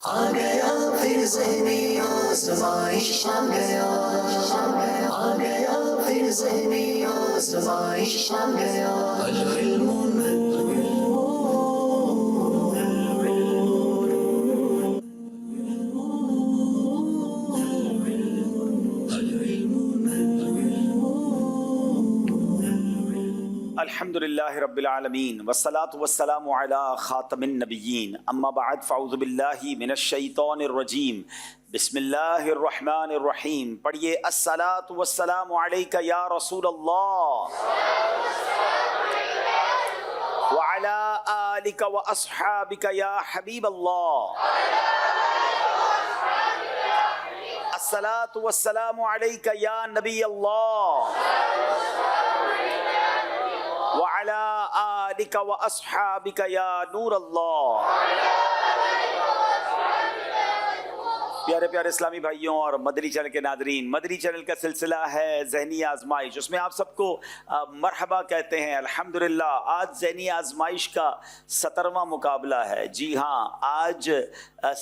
آ گیا پھر ذہنی آزمائش آ گیا، آ گیا پھر ذہنی آزمائش آ گیا، العلم الحمد للہ رب العالمین والصلاة والسلام علی خاتم النبیین اما بعد فاعوذ باللہ من الشیطان الرجیم بسم اللہ الرحمن الرحیم. پڑھیے الصلاة والسلام علیک یا رسول اللہ وعلی آلک واصحابک یا حبیب اللہ. الصلاة والسلام علیک یا نبی اللہ وعلى آلك وأصحابك يا نور اللہ. پیارے پیارے اسلامی بھائیوں اور مدنی چینل کے ناظرین، مدنی چینل کا سلسلہ ہے ذہنی آزمائش، اس میں آپ سب کو مرحبا کہتے ہیں. الحمدللہ آج ذہنی آزمائش کا 17واں مقابلہ ہے. جی ہاں، آج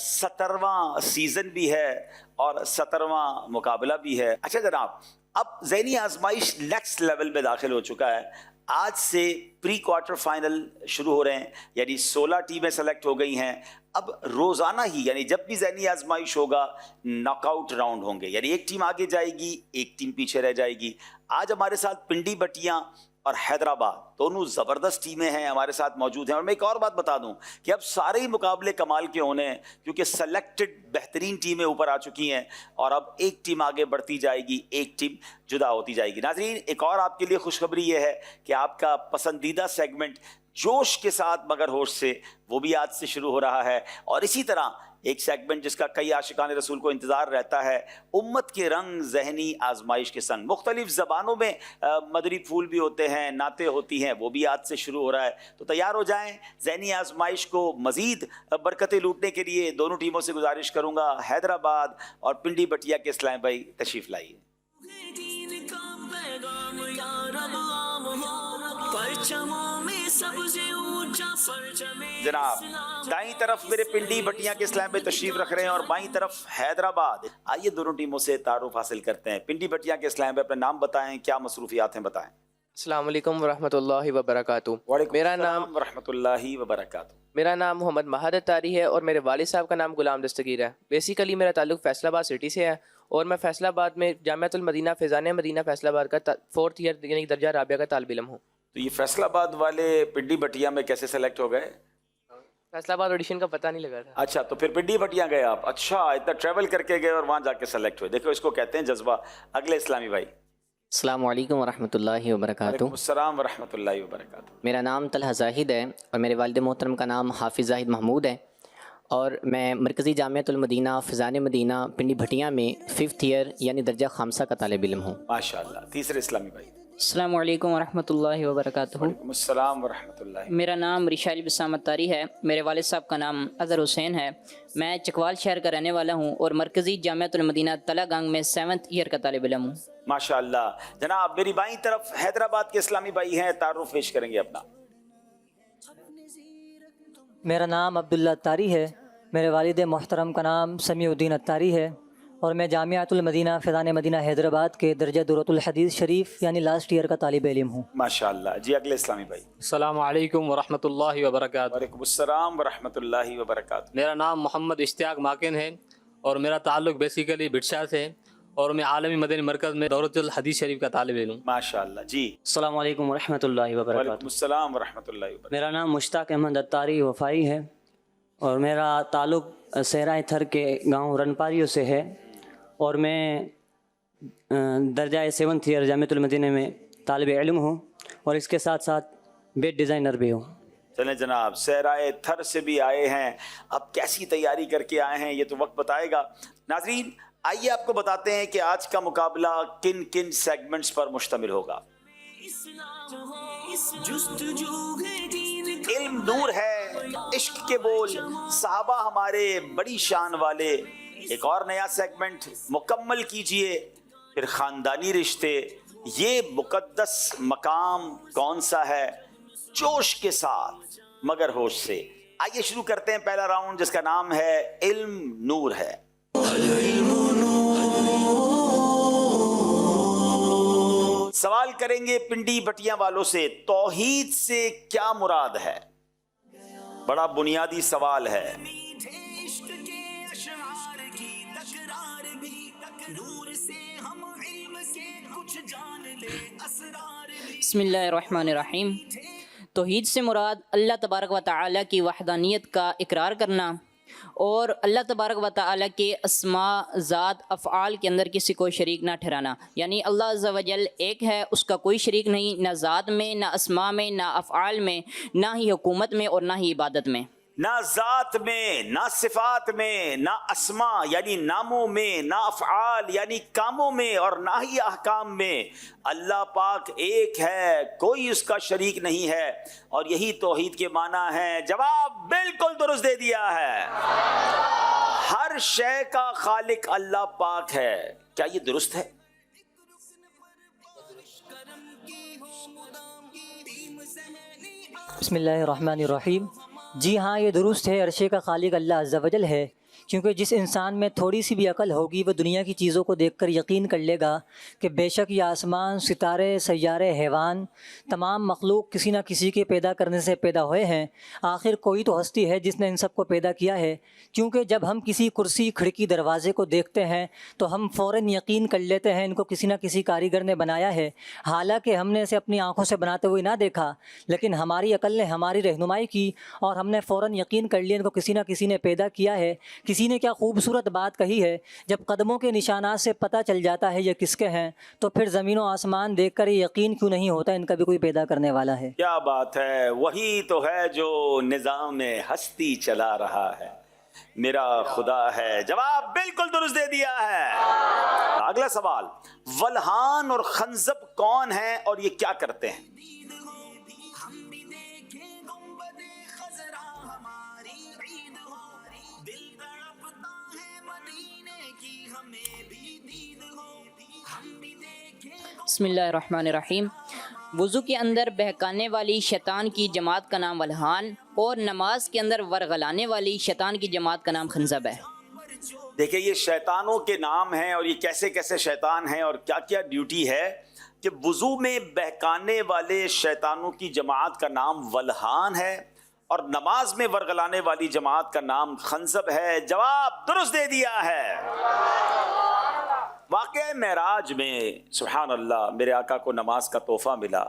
17واں سیزن بھی ہے اور 17واں مقابلہ بھی ہے. اچھا جناب، اب ذہنی آزمائش نیکسٹ لیول میں داخل ہو چکا ہے. آج سے پری کوارٹر فائنل شروع ہو رہے ہیں، یعنی 16 ٹیمیں سلیکٹ ہو گئی ہیں. اب روزانہ ہی یعنی جب بھی ذہنی آزمائش ہوگا ناک آؤٹ راؤنڈ ہوں گے، یعنی ایک ٹیم آگے جائے گی ایک ٹیم پیچھے رہ جائے گی. آج ہمارے ساتھ پنڈی بٹیاں اور حیدرآباد دونوں زبردست ٹیمیں ہیں ہمارے ساتھ موجود ہیں. اور میں ایک اور بات بتا دوں کہ اب سارے ہی مقابلے کمال کے ہونے ہیں، کیونکہ سلیکٹڈ بہترین ٹیمیں اوپر آ چکی ہیں اور اب ایک ٹیم آگے بڑھتی جائے گی، ایک ٹیم جدا ہوتی جائے گی. ناظرین، ایک اور آپ کے لیے خوشخبری یہ ہے کہ آپ کا پسندیدہ سیگمنٹ جوش کے ساتھ مگر ہوش سے، وہ بھی آج سے شروع ہو رہا ہے. اور اسی طرح ایک سیگمنٹ جس کا کئی عاشقان رسول کو انتظار رہتا ہے، امت کے رنگ ذہنی آزمائش کے سنگ. مختلف زبانوں میں مدنی پھول بھی ہوتے ہیں، نعتیں ہوتی ہیں، وہ بھی آج سے شروع ہو رہا ہے. تو تیار ہو جائیں. ذہنی آزمائش کو مزید برکتیں لوٹنے کے لیے دونوں ٹیموں سے گزارش کروں گا، حیدرآباد اور پنڈی بٹیا کے اسلام بھائی تشریف لائیے. جناب، دائیں طرف میرے پنڈی بٹیاں کے اسلام پہ تشریف رکھ رہے ہیں اور بائیں طرف حیدرآباد. آئیے دونوں ٹیموں سے تعارف حاصل کرتے ہیں. پنڈی بٹیاں کے اسلام پہ اپنا نام بتائیں، کیا مصروفیات ہیں بتائیں. السلام علیکم ورحمۃ اللہ وبرکاتہ. وعلیکم السلام ورحمۃ اللہ وبرکاتہ. میرا نام محمد مہادت طاری ہے اور میرے والد صاحب کا نام غلام دستگیر ہے. بیسیکلی میرا تعلق فیصل آباد سٹی سے ہے اور میں فیصل آباد میں جامعۃ المدینہ فیضان مدینہ فیصل آباد کا 4th ایئر یعنی درجہ رابعہ کا طالب علم ہوں. تو یہ فیصل آباد والے پنڈی بٹیا میں کیسے سلیکٹ ہو گئے؟ فیصل آباد آڈیشن کا پتہ نہیں لگا تھا. اچھا، تو پھر پنڈی بٹیا گئے آپ. اچھا، اتنا ٹریول کر کے گئے اور وہاں جا کے سلیکٹ ہوئے. دیکھو اس کو کہتے ہیں جذبہ. اگلے اسلامی بھائی. السلام علیکم ورحمۃ اللہ وبرکاتہ. وعلیکم السلام ورحمۃ اللہ وبرکاتہ. میرا نام طلحہ زاہد ہے اور میرے والد محترم کا نام حافظ زاہد محمود ہے اور میں مرکزی جامعۃ المدینہ فیضان مدینہ پنڈی بھٹیاں میں 5th ایئر یعنی درجہ خامسہ کا طالب علم ہوں. ماشاءاللہ. تیسرے اسلامی بھائی. السلام علیکم ورحمۃ اللہ وبرکاتہ. وعلیکم السلام ورحمۃ اللہ. میرا نام رشال بسامت طاری ہے. میرے والد صاحب کا نام اظہر حسین ہے. میں چکوال شہر کا رہنے والا ہوں اور مرکزی جامعۃ المدینہ تلا گانگ میں 7th ایئر کا طالب علم ہوں. ماشاءاللہ. جناب، میری بائیں طرف حیدرآباد کے اسلامی بھائی ہیں، تعارف پیش کریں گے اپنا. میرا نام عبداللہ اتاری ہے. میرے والد محترم کا نام سمیع الدین اتاری ہے اور میں جامعۃ المدینہ فیضان مدینہ حیدرآباد کے درجہ دورۃ الحدیث شریف یعنی لاسٹ ایئر کا طالب علم ہوں. ماشاءاللہ. جی اگلے اسلامی بھائی. السلام علیکم ورحمۃ اللہ وبرکاتہ. وعلیکم السلام ورحمۃ اللہ وبرکاتہ. میرا نام محمد اشتیاق ماکن ہے اور میرا تعلق بیسیکلی بٹشاہ سے اور میں عالمی مدنی مرکز میں دورۃ الحدیث شریف کا طالب علم ہوں. ماشاءاللہ. جی. السلام علیکم ورحمۃ اللہ وبرکاتہ. وعلیکم السلام ورحمۃ اللہ وبرکاتہ. میرا نام مشتاق احمد اتاری وفائی ہے اور میرا تعلق صحرائے تھر کے گاؤں رنپاریوں سے ہے اور میں درجہ 7th ایئر جامعۃ المدینہ میں طالب علم ہوں اور اس کے ساتھ ساتھ بیڈ ڈیزائنر بھی ہوں. چلیں جناب، صحرائے تھر سے بھی آئے ہیں. اب کیسی تیاری کر کے آئے ہیں یہ تو وقت بتائے گا. ناظرین، آئیے آپ کو بتاتے ہیں کہ آج کا مقابلہ کن کن سیگمنٹس پر مشتمل ہوگا. علم نور ہے، عشق کے بول، صحابہ ہمارے بڑی شان والے. ایک اور نیا سیگمنٹ مکمل کیجئے. پھر خاندانی رشتے، یہ مقدس مقام کون سا ہے، جوش کے ساتھ مگر ہوش سے. آئیے شروع کرتے ہیں پہلا راؤنڈ جس کا نام ہے علم نور ہے. سوال کریں گے پنڈی بٹیاں والوں سے, توحید سے کیا مراد ہے؟ بڑا بنیادی سوال ہے. بسم اللہ الرحمن الرحیم. توحید سے مراد اللہ تبارک و تعالیٰ کی وحدانیت کا اقرار کرنا اور اللہ تبارک و تعالیٰ کے اسماء ذات افعال کے اندر کسی کو شریک نہ ٹھہرانا. یعنی اللہ عز و جل ایک ہے, اس کا کوئی شریک نہیں, نہ ذات میں, نہ اسماء میں, نہ افعال میں, نہ ہی حکومت میں اور نہ ہی عبادت میں. نہ ذات میں, نہ صفات میں, نہ اسماء یعنی ناموں میں, نہ افعال یعنی کاموں میں, اور نہ ہی احکام میں. اللہ پاک ایک ہے, کوئی اس کا شریک نہیں ہے, اور یہی توحید کے معنی ہے. جواب بالکل درست دے دیا ہے. ہر شے کا خالق اللہ پاک ہے. کیا یہ درست ہے؟ بسم اللہ الرحمن الرحیم. جی ہاں, یہ درست ہے, عرشے کا خالق اللہ عز و جل ہے, کیونکہ جس انسان میں تھوڑی سی بھی عقل ہوگی وہ دنیا کی چیزوں کو دیکھ کر یقین کر لے گا کہ بے شک یہ آسمان, ستارے, سیارے, حیوان, تمام مخلوق کسی نہ کسی کے پیدا کرنے سے پیدا ہوئے ہیں. آخر کوئی تو ہستی ہے جس نے ان سب کو پیدا کیا ہے. کیونکہ جب ہم کسی کرسی, کھڑکی, دروازے کو دیکھتے ہیں تو ہم فوراً یقین کر لیتے ہیں ان کو کسی نہ کسی کاریگر نے بنایا ہے, حالانکہ ہم نے اسے اپنی آنکھوں سے بناتے ہوئے نہ دیکھا, لیکن ہماری عقل نے ہماری رہنمائی کی اور ہم نے فوراً یقین کر لیا ان کو کسی نہ کسی نے پیدا کیا ہے. کسی نے کیا خوبصورت بات کہی ہے, جب قدموں کے نشانات سے پتہ چل جاتا ہے یہ کس کے ہیں, تو پھر زمین و آسمان دیکھ کر یہ یقین کیوں نہیں ہوتا ان کا بھی کوئی پیدا کرنے والا ہے. کیا بات ہے, وہی تو ہے جو نظام ہستی چلا رہا ہے, میرا خدا ہے. جواب بالکل درست دے دیا ہے. اگلا سوال, ولہان اور خنزب کون ہیں اور یہ کیا کرتے ہیں؟ بسم اللہ الرحمن الرحیم. وضو کے اندر بہکانے والی شیطان کی جماعت کا نام ولہان اور نماز کے اندر ورغلانے والی شیطان کی جماعت کا نام خنزب ہے. دیکھیں یہ شیطانوں کے نام ہیں اور یہ کیسے کیسے شیطان ہیں اور کیا کیا ڈیوٹی ہے کہ وضو میں بہکانے والے شیطانوں کی جماعت کا نام ولہان ہے اور نماز میں ورغلانے والی جماعت کا نام خنزب ہے. جواب درست دے دیا ہے. واقعہ معراج میں سبحان اللہ میرے آقا کو نماز کا تحفہ ملا,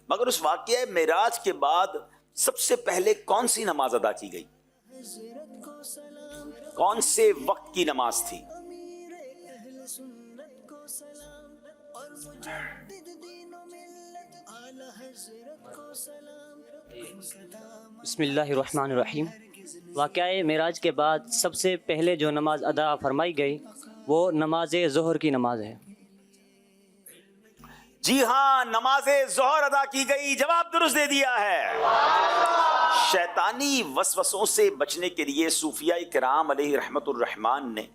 مگر اس واقعہ معراج کے بعد سب سے پہلے کون سی نماز ادا کی گئی؟ کون سے وقت کی نماز تھی؟ بسم اللہ الرحمن الرحیم. واقعہ معراج کے بعد سب سے پہلے جو نماز ادا فرمائی گئی وہ نماز ظہر کی نماز ہے. جی ہاں, نماز ظہر ادا کی گئی. جواب درست دے دیا ہے. شیطانی وسوسوں سے بچنے کے لیے صوفیاء کرام علیہ رحمت الرحمن نے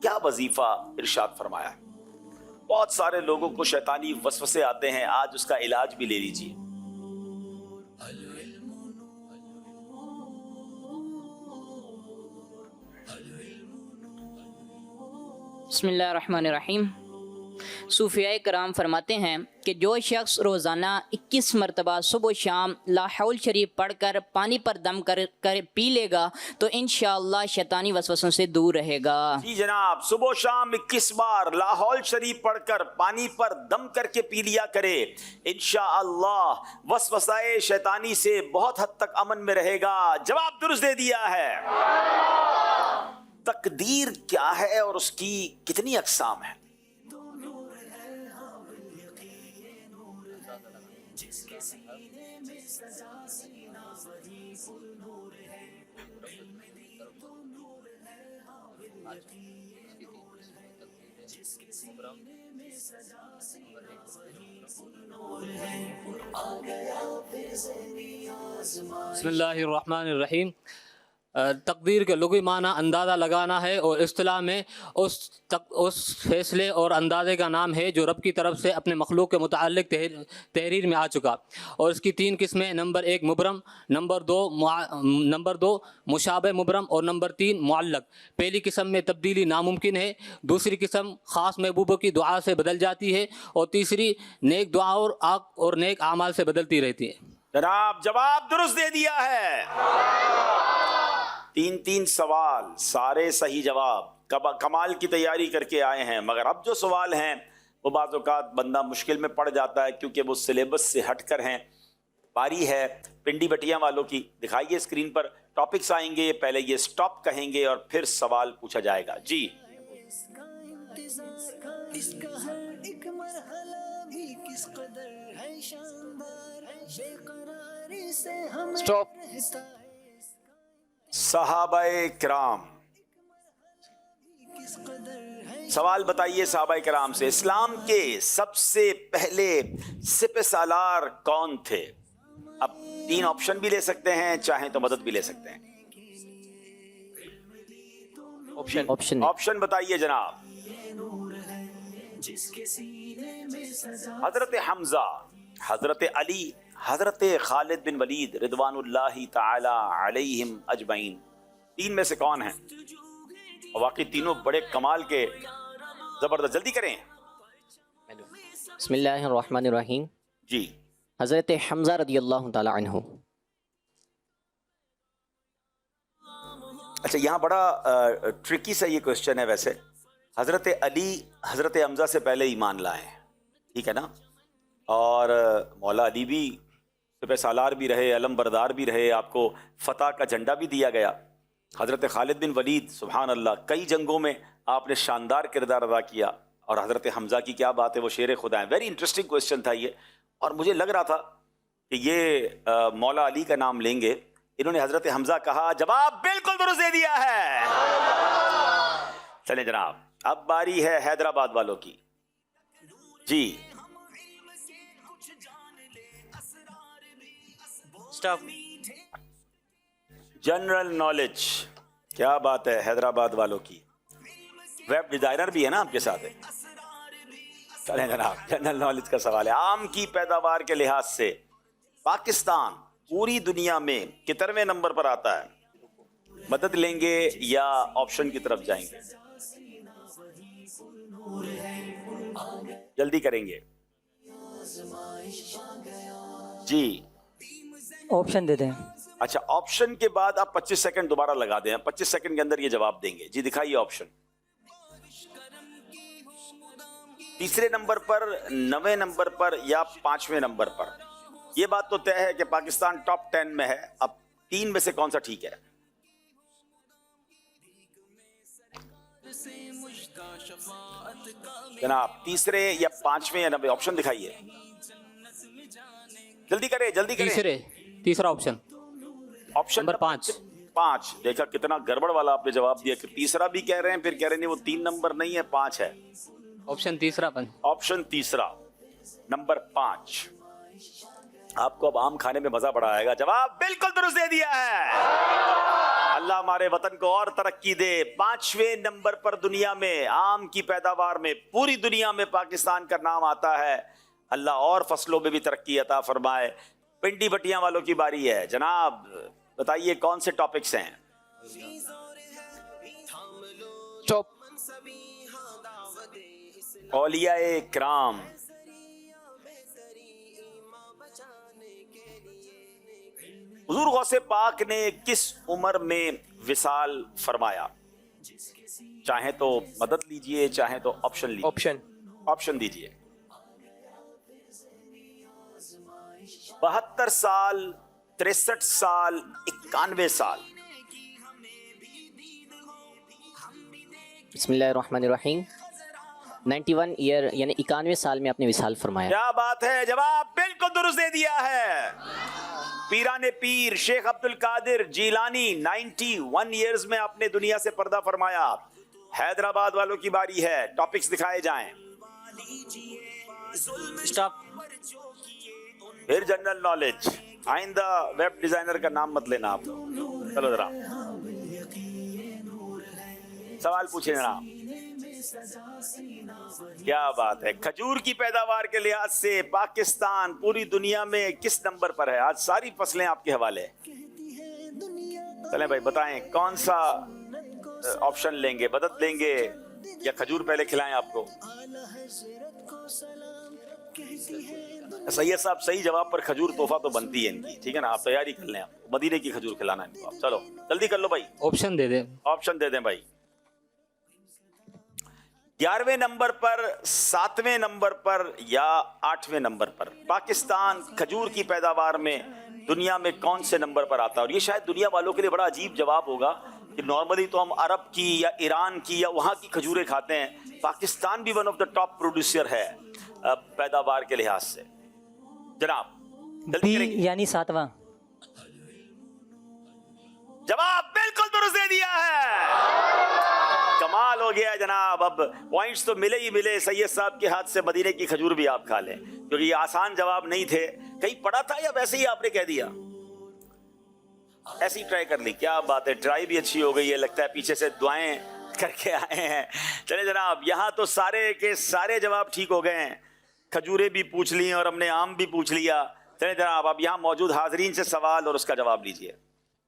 کیا وظیفہ ارشاد فرمایا؟ بہت سارے لوگوں کو شیطانی وسوسے آتے ہیں, آج اس کا علاج بھی لے لیجیے. بسم اللہ الرحمن الرحیم. صوفیاء کرام فرماتے ہیں کہ جو شخص روزانہ 21 مرتبہ صبح و شام لا حول شریف پڑھ کر پانی پر دم کر پی لے گا تو انشاءاللہ شیطانی وسوسوں سے دور رہے گا. جی جناب, صبح و شام 21 بار لا حول شریف پڑھ کر پانی پر دم کر کے پی لیا کرے, انشاءاللہ وسوسہ شیطانی سے بہت حد تک امن میں رہے گا. جواب درست دے دیا ہے. تقدیر کیا ہے اور اس کی کتنی اقسام ہیں؟ بسم اللہ الرحمن الرحیم. तकदीर के लुग़वी माना अंदाज़ा लगाना है, और इस्तिलाह में उस फैसले और अंदाज़े का नाम है जो रब की तरफ से अपने मखलूक के मुताल्लिक़ तहरीर में आ चुका। और इसकी 3 किस्में, नंबर 1 मुबरम, नंबर 2 मुशाबह मुबरम, और नंबर 3 मुअल्लक़। पहली किस्म में तब्दीली नामुमकिन है, दूसरी किस्म ख़ास महबूबों की दुआ से बदल जाती है, और तीसरी नेक दुआ और नेक आमाल से बदलती रहती है। जनाब जवाब दुरुस्त दे दिया है। 3 सवाल, सारे सही जवाब, कमाल की तैयारी करके आए हैं। मगर अब जो सवाल हैं वो बाज़ औक़ात बंदा मुश्किल में पड़ जाता है क्योंकि वो सिलेबस से हटकर हैं। बारी है पिंडी बटिया वालों की। दिखाइए स्क्रीन पर, टॉपिक्स आएंगे, पहले ये स्टॉप कहेंगे और फिर सवाल पूछा जाएगा। जी इसका हर एक मरहला भी किस कदर है शानदार, बेकरारी से हमें स्टॉप। रहता है सहाबाए किराम, किस कदर है। सवाल बताइए सहाबाए किराम से, इस्लाम के सबसे पहले सिपह सालार कौन थे? अब 3 ऑप्शन भी ले सकते हैं, चाहें तो मदद भी ले सकते हैं। ऑप्शन बताइए जनाब। हजरत हमजा, हजरत अली, हजरत खालिद बिन वलीद रिदवानुल्लाहि ताला अलैहिम अजमईन। 3 में से कौन है? और वाकई तीनों बड़े कमाल के, जबरदस्त। जल्दी करें। बिस्मिल्लाहिर्रहमानिर्रहीम। जी हज़रत हमज़ा रदियल्लाहु ताला अन्हु। अच्छा, यहाँ बड़ा ट्रिकी सा ये क्वेश्चन है वैसे। हजरत अली हजरत हमजा से पहले ईमान लाए, ठीक है ना? और मौला अली भी सिपह सालार भी रहे, अलम बरदार भी रहे, आपको फतह का झंडा भी दिया गया। हजरत खालिद बिन वलीद, सुभान अल्लाह, कई जंगों में आपने शानदार किरदार अदा किया। और हजरत हमजा की क्या बात है, वो शेर खुदा है। वेरी इंटरेस्टिंग क्वेश्चन था ये, और मुझे लग रहा था कि ये मौला अली का नाम लेंगे। इन्होंने हजरत हमजा कहा, जवाब बिल्कुल दुरुस्त दे दिया है। चले जनाब, अब बारी है हैदराबाद वालों की। जी स्टॉप। जनरल नॉलेज, क्या बात है हैदराबाद वालों की। वेब डिजाइनर भी है ना आपके साथ है। चलें जनाब, जनरल नॉलेज का सवाल है। आम की पैदावार के लिहाज से पाकिस्तान पूरी दुनिया में कितने नंबर पर आता है? मदद लेंगे या ऑप्शन की तरफ जाएंगे? जल्दी करेंगे जी। ऑप्शन दे दें। अच्छा, ऑप्शन के बाद आप 25 सेकंड दोबारा लगा दें। 25 सेकंड के अंदर ये जवाब देंगे। जी दिखाइए ऑप्शन। 3 नंबर पर, 9वें नंबर पर या 5वें नंबर पर? ये बात तो तय है कि पाकिस्तान टॉप 10 में है। अब 3 में से कौन सा ठीक है? जनाब 3 या 5वें या 9वें? ऑप्शन दिखाइए, जल्दी करें जल्दी करें। तीसरा ऑप्शन, ऑप्शन नंबर 5। देखा कितना गड़बड़ वाला आपने जवाब दिया कि तीसरा भी कह रहे हैं, फिर कह रहे हैं नहीं वो 3 नंबर नहीं है 5 है। ऑप्शन तीसरा ऑप्शन तीसरा नंबर 5। आपको अब आम खाने में मजा बड़ा आएगा। जवाब बिल्कुल दुरुस्त दे दिया है। अल्लाह हमारे वतन को और तरक्की दे। 5वें नंबर पर दुनिया में आम की पैदावार में पूरी दुनिया में पाकिस्तान का नाम आता है। अल्लाह और फसलों में भी तरक्की अता फरमाए। पिंडी बटिया वालों की बारी है। जनाब बताइए कौन से टॉपिक्स हैं? औलियाए किराम, हुजूर गौसे पाक ने किस उम्र में विसाल फरमाया? चाहे तो मदद लीजिए, चाहे तो ऑप्शन लीजिए। ऑप्शन दीजिए। 72 साल, 63 साल, 91 साल? बिस्मिल्लाहिर्रहमानिर्रहीम। 91 ईयर यानी 91 साल में आपने विसाल फरमाया। क्या बात है, जवाब बिल्कुल दुरुस्त दे दिया है। पीराने पीर शेख अब्दुल कादिर जीलानी 91 ईयर्स में आपने दुनिया से पर्दा फरमाया। हैदराबाद वालों की बारी है। टॉपिक्स दिखाए जाएं। स्टॉप। फिर जनरल नॉलेज। आइंदा वेब डिजाइनर का नाम मत लेना आप लोग। चलो जरा। سوال پوچھیں جناب. کیا بات ہے. کھجور کی پیداوار کے لحاظ سے پاکستان پوری دنیا میں کس نمبر پر ہے؟ آج ساری فصلیں آپ کے حوالے. چلیں بھائی بتائیں کون سا آپشن لیں گے, بدت لیں گے یا کھجور پہلے کھلائیں آپ کو؟ سید صاحب صحیح جواب پر کھجور تحفہ تو بنتی ہے ان کی, ٹھیک ہے نا, آپ تیاری کر لیں, آپ مدینے کی کھجور کھلانا ہے ان کو آپ. چلو جلدی کر لو بھائی, آپشن دے دیں. آپشن دے دیں بھائی. 11ویں نمبر پر, 7ویں نمبر پر یا 8ویں نمبر پر پاکستان کھجور کی پیداوار میں دنیا میں کون سے نمبر پر آتا ہے؟ اور یہ شاید دنیا والوں کے لیے بڑا عجیب جواب ہوگا کہ نارملی تو ہم عرب کی یا ایران کی یا وہاں کی کھجوریں کھاتے ہیں, پاکستان بھی one of the top producer ہے پیداوار کے لحاظ سے. جناب بی یعنی 7واں جواب بالکل درست دے دیا ہے. کمال ہو گیا جناب. اب پوائنٹس تو ملے ہی ملے. سید صاحب کے ہاتھ سے مدینے کی کھجور بھی آپ کھا لیں, کیونکہ یہ آسان جواب نہیں تھے. کہیں پڑھا تھا یا ویسے ہی آپ نے کہہ دیا؟ ایسی ٹرائی کر لی. کیا بات ہے, ٹرائی بھی اچھی ہو گئی ہے. لگتا ہے پیچھے سے دعائیں کر کے آئے ہیں. چلے جناب, یہاں تو سارے کے سارے جواب ٹھیک ہو گئے ہیں. کھجوریں بھی پوچھ لی اور ہم نے آم بھی پوچھ لیا. چلے جناب, اب یہاں موجود حاضرین سے سوال اور اس کا جواب لیجئے.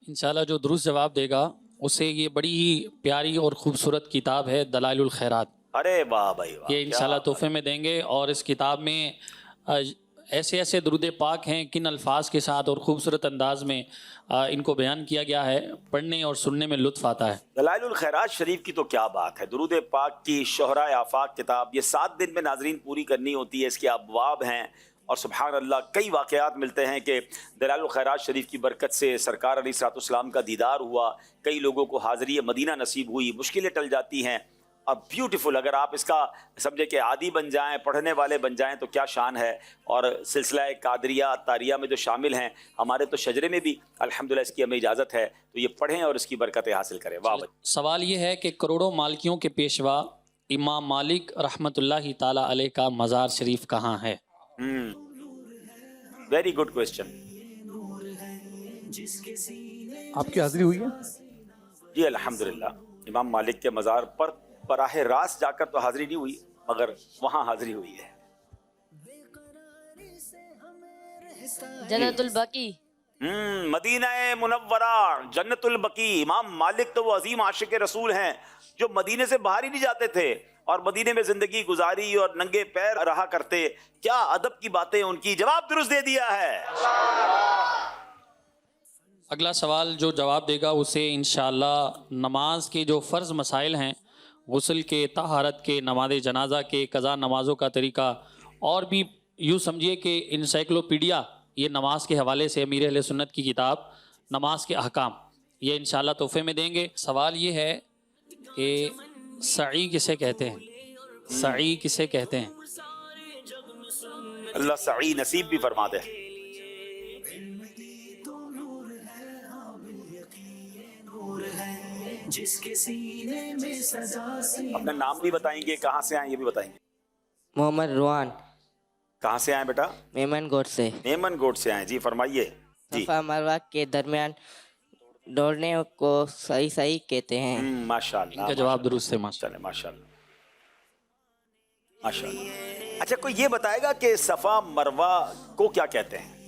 انشاءاللہ جو درست جواب دے گا اسے یہ بڑی ہی پیاری اور خوبصورت کتاب ہے دلائل الخیرات. ارے واہ بھائی واہ, یہ انشاءاللہ تحفے میں دیں گے. اور اس کتاب میں ایسے ایسے درود پاک ہیں, کن الفاظ کے ساتھ اور خوبصورت انداز میں ان کو بیان کیا گیا ہے, پڑھنے اور سننے میں لطف آتا ہے. دلائل الخیرات شریف کی تو کیا بات ہے. درود پاک کی شہرائے آفاق کتاب, یہ 7 دن میں ناظرین پوری کرنی ہوتی ہے. اس کے ابواب ہیں اور سبحان اللہ کئی واقعات ملتے ہیں کہ دلائل الخیرات شریف کی برکت سے سرکار علیہ الصلوۃ والسلام کا دیدار ہوا, کئی لوگوں کو حاضری مدینہ نصیب ہوئی, مشکلیں ٹل جاتی ہیں. اب بیوٹیفل, اگر آپ اس کا سمجھے کہ عادی بن جائیں, پڑھنے والے بن جائیں تو کیا شان ہے. اور سلسلہ قادریہ تاریہ میں جو شامل ہیں, ہمارے تو شجرے میں بھی الحمدللہ اس کی ہمیں اجازت ہے, تو یہ پڑھیں اور اس کی برکتیں حاصل کریں. واہ بھائی. سوال یہ ہے کہ کروڑوں مالکیوں کے پیشوا امام مالک رحمۃ اللہ تعالی علیہ کا مزار شریف کہاں ہے؟ Very good question. آپ کی حاضری ہوئی ہے؟ جی الحمدللہ. امام مالک کے مزار پر براہ راست جا کر تو حاضری نہیں ہوئی, مگر وہاں حاضری ہوئی ہے. جنت البقی. مدینہ منورہ, جنت البقی. امام مالک تو وہ عظیم عاشق رسول ہیں جو مدینے سے باہر ہی نہیں جاتے تھے اور مدینے میں زندگی گزاری اور ننگے پیر رہا کرتے. کیا ادب کی باتیں ان کی. جواب درست دے دیا ہے. اگلا سوال جو جواب دے گا اسے انشاءاللہ نماز کے جو فرض مسائل ہیں, غسل کے, طہارت کے, نماز جنازہ کے, قضا نمازوں کا طریقہ, اور بھی یوں سمجھیے کہ انسائکلوپیڈیا, یہ نماز کے حوالے سے امیر اہل سنت کی کتاب نماز کے احکام, یہ انشاءاللہ تحفے میں دیں گے. سوال یہ ہے کہ سعی کسے کہتے ہیں؟ سعی کسے کہتے ہیں؟ اللہ سعی نصیب بھی فرما دے. اپنا نام بھی بتائیں گے, کہاں سے آئیں یہ بھی بتائیں گے. محمد روحان. کہاں سے آئیں بیٹا؟ میمن گوٹ سے. میمن گوٹ سے آئیں. جی فرمائیے. جی صفا مروہ کے درمیان دوڑنے کو صحیح کہتے ہیں. ماشاءاللہ. ان کا جواب درست ہے. ماشاءاللہ ماشاءاللہ ماشاءاللہ. اچھا کوئی یہ بتائے گا کہ صفا مروہ کو کیا کہتے ہیں؟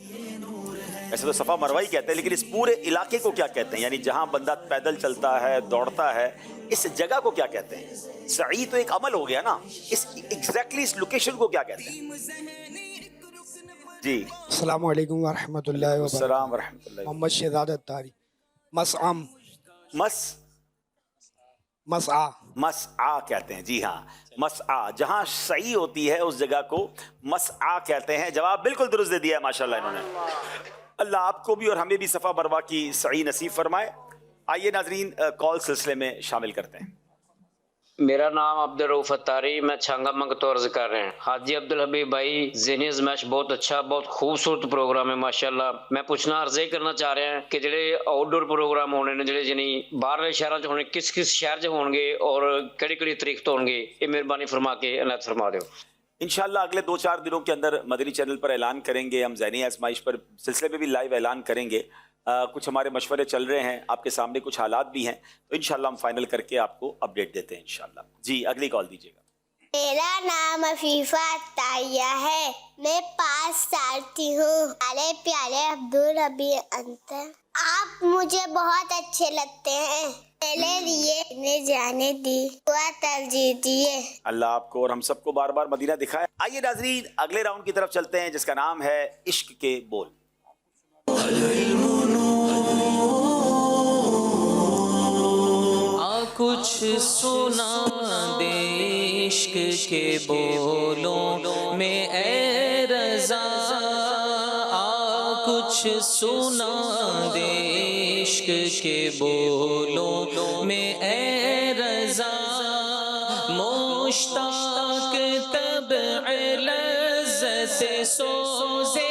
ایسے تو صفا مروہ ہی کہتے ہیں, لیکن اس پورے علاقے کو کیا کہتے ہیں؟ یعنی جہاں بندہ پیدل چلتا ہے, دوڑتا ہے, اس جگہ کو کیا کہتے ہیں؟ سعی تو ایک عمل ہو گیا نا, اس ایگزیکٹلی اس لوکیشن کو کیا کہتے ہیں؟ جی السلام علیکم ورحمۃ اللہ وبرکاتہ. السلام ورحمۃ اللہ. محمد شہزاد اتاری. مسعم. مسعا. مسعا کہتے ہیں. جی ہاں, مسعا, جہاں سعی ہوتی ہے اس جگہ کو مسعا کہتے ہیں. جواب بالکل درست دے دیا ہے ماشاءاللہ انہوں نے. اللہ آپ کو بھی اور ہمیں بھی صفا مروہ کی سعی نصیب فرمائے. آئیے ناظرین کال سلسلے میں شامل کرتے ہیں. میرا نام عبدالرؤف اتاری, میں چھنگا منگتو عرض کر رہے ہیں. حاجی عبدالحبیب بھائی ذہنی ازمائش بہت اچھا, بہت خوبصورت پروگرام ہے ماشاءاللہ. میں پوچھنا عرض کرنا چاہ رہے ہیں کہ جڑے آؤٹ ڈور پروگرام ہونے نے, جڑے یعنی باہر شہروں چ ہونے, کس کس شہر چ ہون گے اور کہڑی کہڑی تاریخ تو ہون گے, یہ مہربانی فرما کے عنایت فرما دیو. انشاءاللہ اگلے 2-4 دنوں کے اندر مدنی چینل پر اعلان کریں گے. ہم ذہنی آزمائش پر سلسلے میں بھی لائیو اعلان کریں گے. कुछ हमारे मशवरे चल रहे हैं, आपके सामने कुछ हालात भी हैं, तो इंशाल्लाह हम फाइनल करके आपको अपडेट देते हैं इंशाल्लाह। जी अगली कॉल दीजिएगा। मेरा नाम अफीफा ताया है, मैं 5 साल की हूँ। अरे प्यारे अब्दुल अभी अंतर, आप मुझे बहुत अच्छे लगते हैं, मेरे लिए इन्हें जाने दी, दुआ तरजीह दिए। अल्लाह आपको और हम सबको बार बार मदीना दिखाए। आइए नाज़रीन अगले राउंड की तरफ चलते हैं जिसका नाम है इश्क के बोल। कुछ सुना दे इश्क के बोलों में ए रज़ा, कुछ सुना दे इश्क के बोलों में ए रज़ा, मुश्ताक तब्अ लज़्ज़त सोज़े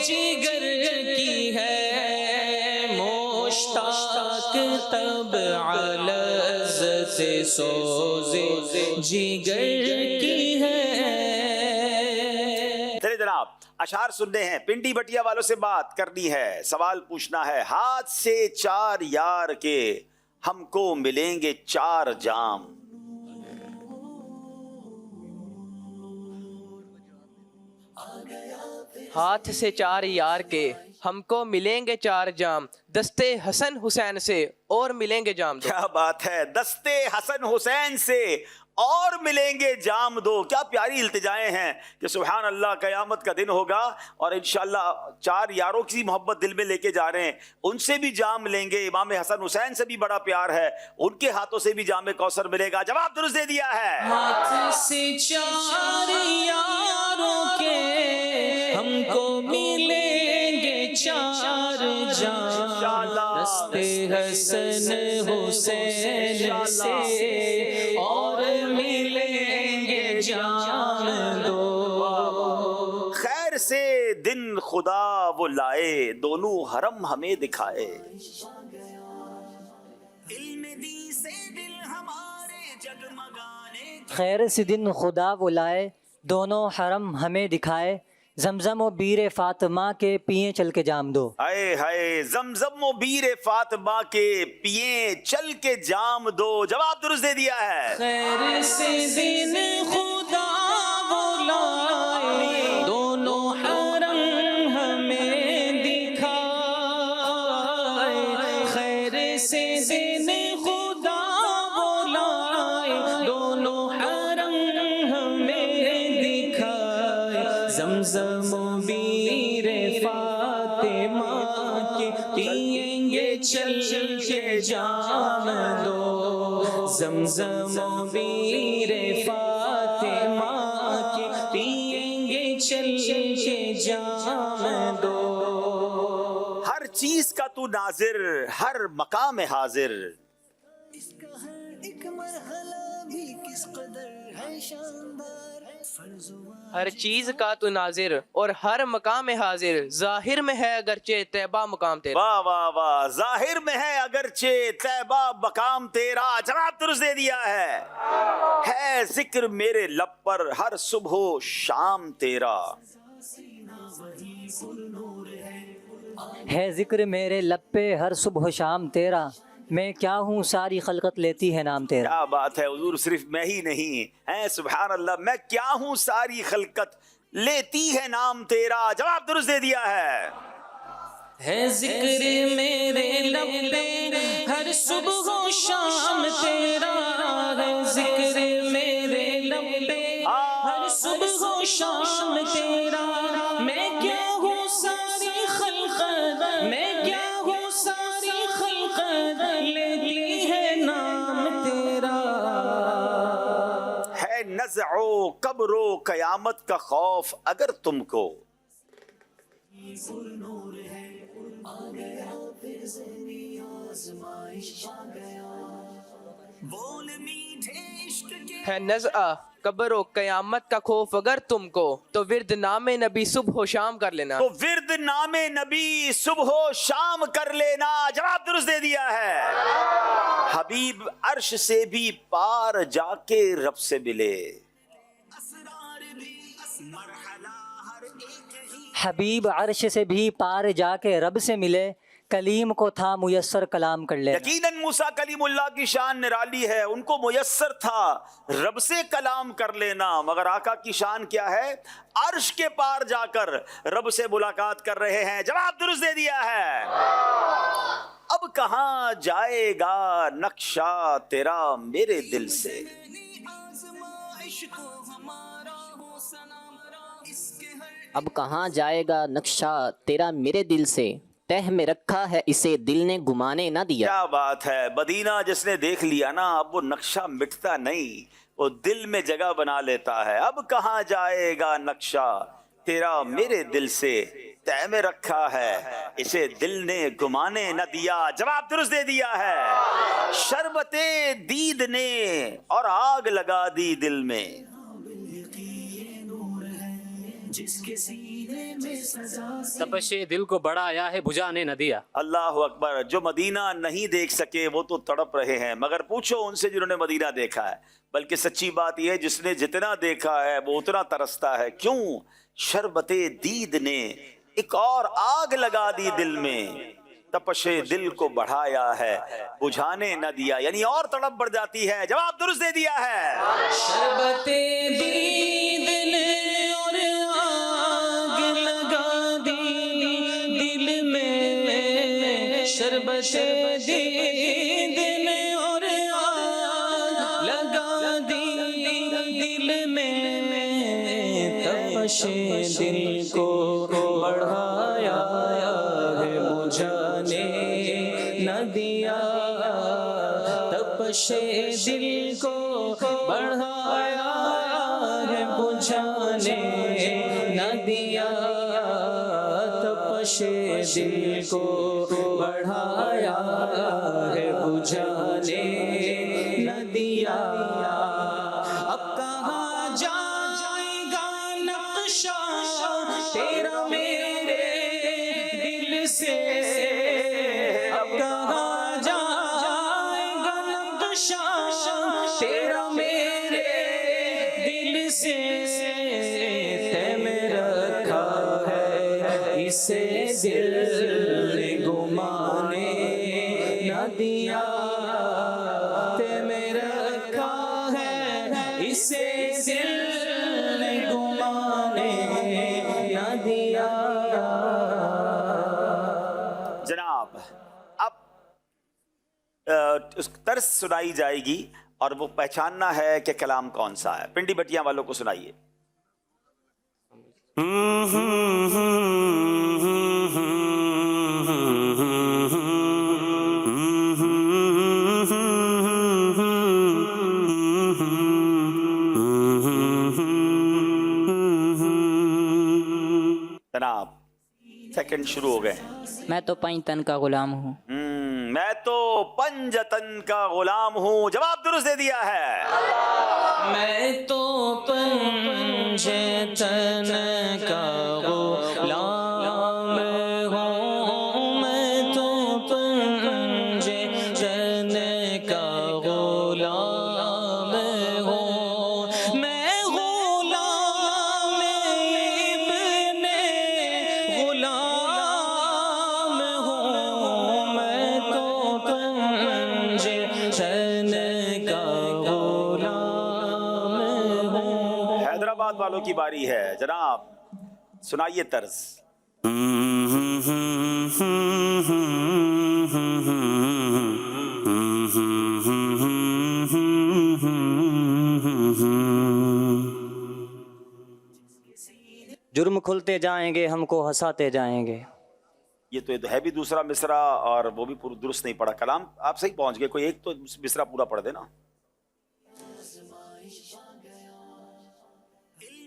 जिगर की है, मुश्ताक तब्अ लज़्ज़त सोज़े जिगर की है। चलिए जनाब अशार सुनने हैं, पिंडी भटिया वालों से बात करनी है, सवाल पूछना है। हाथ से 4 यार के हमको मिलेंगे 4 जाम, हाथ से 4 यार के हमको मिलेंगे 4 जाम, दस्ते हसन हुसैन से और मिलेंगे जाम दो। क्या बात है, दस्ते हसन हुसैन से और मिलेंगे जाम दो। क्या प्यारी इल्तिजाएं हैं कि सुभान अल्लाह क़यामत का दिन होगा और इंशाअल्लाह 4 यारों की मोहब्बत दिल में लेके जा रहे हैं, उनसे भी जाम लेंगे। इमाम हसन हुसैन से भी बड़ा प्यार है, उनके हाथों से भी जाम कौसर मिलेगा। जवाब दुरुस्त दे दिया है। हाथ से 4 यारों के हमको मिलेंगे 4 जाम, दस्ते हसन हुसैन से और मिलेंगे जाम दो। खैर से दिन खुदा वो लाए, दोनों हरम हमें दिखाए। खैर से दिन खुदा वो लाए, दोनों हरम हमें दिखाए, जमजम व बीर फातिमा के पिए चल के जाम दो। हाय हाय, जमजम व बीर फातिमा के पिए चल के जाम दो। जवाब दुरुस्त दे दिया है। खैर से दिन खुदा वो लाए, दोनों हरम हमें दिखाए, खैर से दिन खुदा वो लाए, दोनों हरम हमें दिखाए, जमजम बीर फातिमा के पिएंगे चल के जाम दो, जमजम बीर फातिमा के पिएंगे चल के जाम दो। हर चीज का तू नाजिर, हर मकाम हाजिर। हर चीज का तू नाजिर और हर मकाम हाजिर, जाहिर में है अगरचे तैबा मकाम तेरा। वाह वाह वाह, जाहिर में है अगरचे तैबा मकाम तेरा। जवाब दुरुस्त दे दिया है जिक्र मेरे लब पर हर सुबह शाम तेरा। है जिक्र मेरे लब पे हर सुबह शाम तेरा, मैं क्या हूँ सारी खलकत लेती है नाम तेरा। क्या बात है हुजूर, सिर्फ मैं ही नहीं है, सुभान अल्लाह, मैं क्या हूँ सारी खलकत लेती है नाम तेरा। जवाब दुरुस्त दे दिया है जिक्र मेरे लब पे हर सुबह शाम तेरा, है जिक्र मेरे लब पे हर सुबह शाम तेरा, मैं क्या हूँ सारी खलकत, मैं क्या हूँ सारी खलकत लेती है नाम तेरा। है नज़्ओ कब्रो कयामत का खौफ अगर तुमको, है नज़्आ कब्र कयामत का खौफ अगर तुमको, तो विर्द नामे नबी सुबह शाम कर लेना। तो विर्द नामे नबी सुबह शाम कर लेना। जवाब दुरुस्त दे दिया है। हबीब अर्श से भी पार जाके रब से मिले। हबीब अर्श से भी पार जाके रब से मिले, कलीम को था मुयस्सर कलाम कर लेना। यकीनन मूसा कलीमुल्लाह की शान निराली है, उनको मुयस्सर था रब से कलाम कर लेना, मगर आका की शान क्या है? अर्श के पार जाकर रब से मुलाकात कर रहे हैं। जवाब दुरुस्त दे दिया है। अब कहाँ जाएगा नक्शा तेरा मेरे दिल से। अब कहाँ जाएगा नक्शा तेरा मेरे दिल से, तह में रखा है इसे दिल ने गुमाने ना दिया। क्या बात है, मदीना जिसने देख लिया ना, अब वो नक्शा मिटता नहीं, वो दिल में जगह बना लेता है। अब कहाँ जाएगा नक्शा तेरा मेरे दिल से, तह में रखा है इसे दिल ने गुमाने न दिया। जवाब दुरुस्त दे दिया है। शरबते दीद ने और आग लगा दी दिल में। तपशे दिल को बढ़ाया है बुझाने न दिया। अल्लाह अकबर। जो मदीना नहीं देख सके वो तो तड़प रहे हैं, मगर पूछो उनसे जिन्होंने मदीना देखा है। बल्कि सच्ची बात यह है जिसने जितना देखा है वो उतना तरसता है। क्यों? शरबते दीद ने एक और आग लगा दी दिल में, तपशे दिल को बढ़ाया है बुझाने न दिया, यानी और तड़प बढ़ जाती है। जवाब दुरुस्त दे दिया है। शरबते दीद ने और आग लगा दी दिल में, शरबते दीद ने और आग लगा दी दिल में, तपशे दिल को बढ़ाया है बुझाने न दिया, तपशे दिल को बढ़ाया है बुझाने न दिया, तपशे दिल को बढ़ाया है बुझाने न दिया। अब कहाँ जाएगा नक्शा तेरा मेरे दिल से, अब कहाँ जाएगा नक्शा तेरा मेरे दिल से, तय में रखा है इसे दिल ने गुमाने न दिया, तय में रखा है इसे दिल ने गुमाने न दिया। जनाब अब उस तर्ज सुनाई जाएगी और वो पहचानना है कि कलाम कौन सा है। पिंडी बटिया वालों को सुनाइए। जनाब सेकंड शुरू हो गए। मैं तो पंजतन का गुलाम हूँ। मैं तो पंजतन का गुलाम हूँ। जवाब दुरुस्त दे दिया है। मैं तो पंजतन का गुलाम हूँ, मैं तो पंजतन का गुलाम हूँ, मैं गुलाम इब्ने गुलाम हूँ, मैं तो पंजतन का गुलाम हूँ। हैदराबाद वालों की बारी है। जनाब सुनाइए तर्ज। जुर्म खुलते जाएंगे हमको हंसाते जाएंगे। ये तो है भी दूसरा मिसरा और वो भी पूरा दुरुस्त नहीं पड़ा। कलाम आप सही पहुंच गए, कोई एक तो मिसरा पूरा पढ़ देना।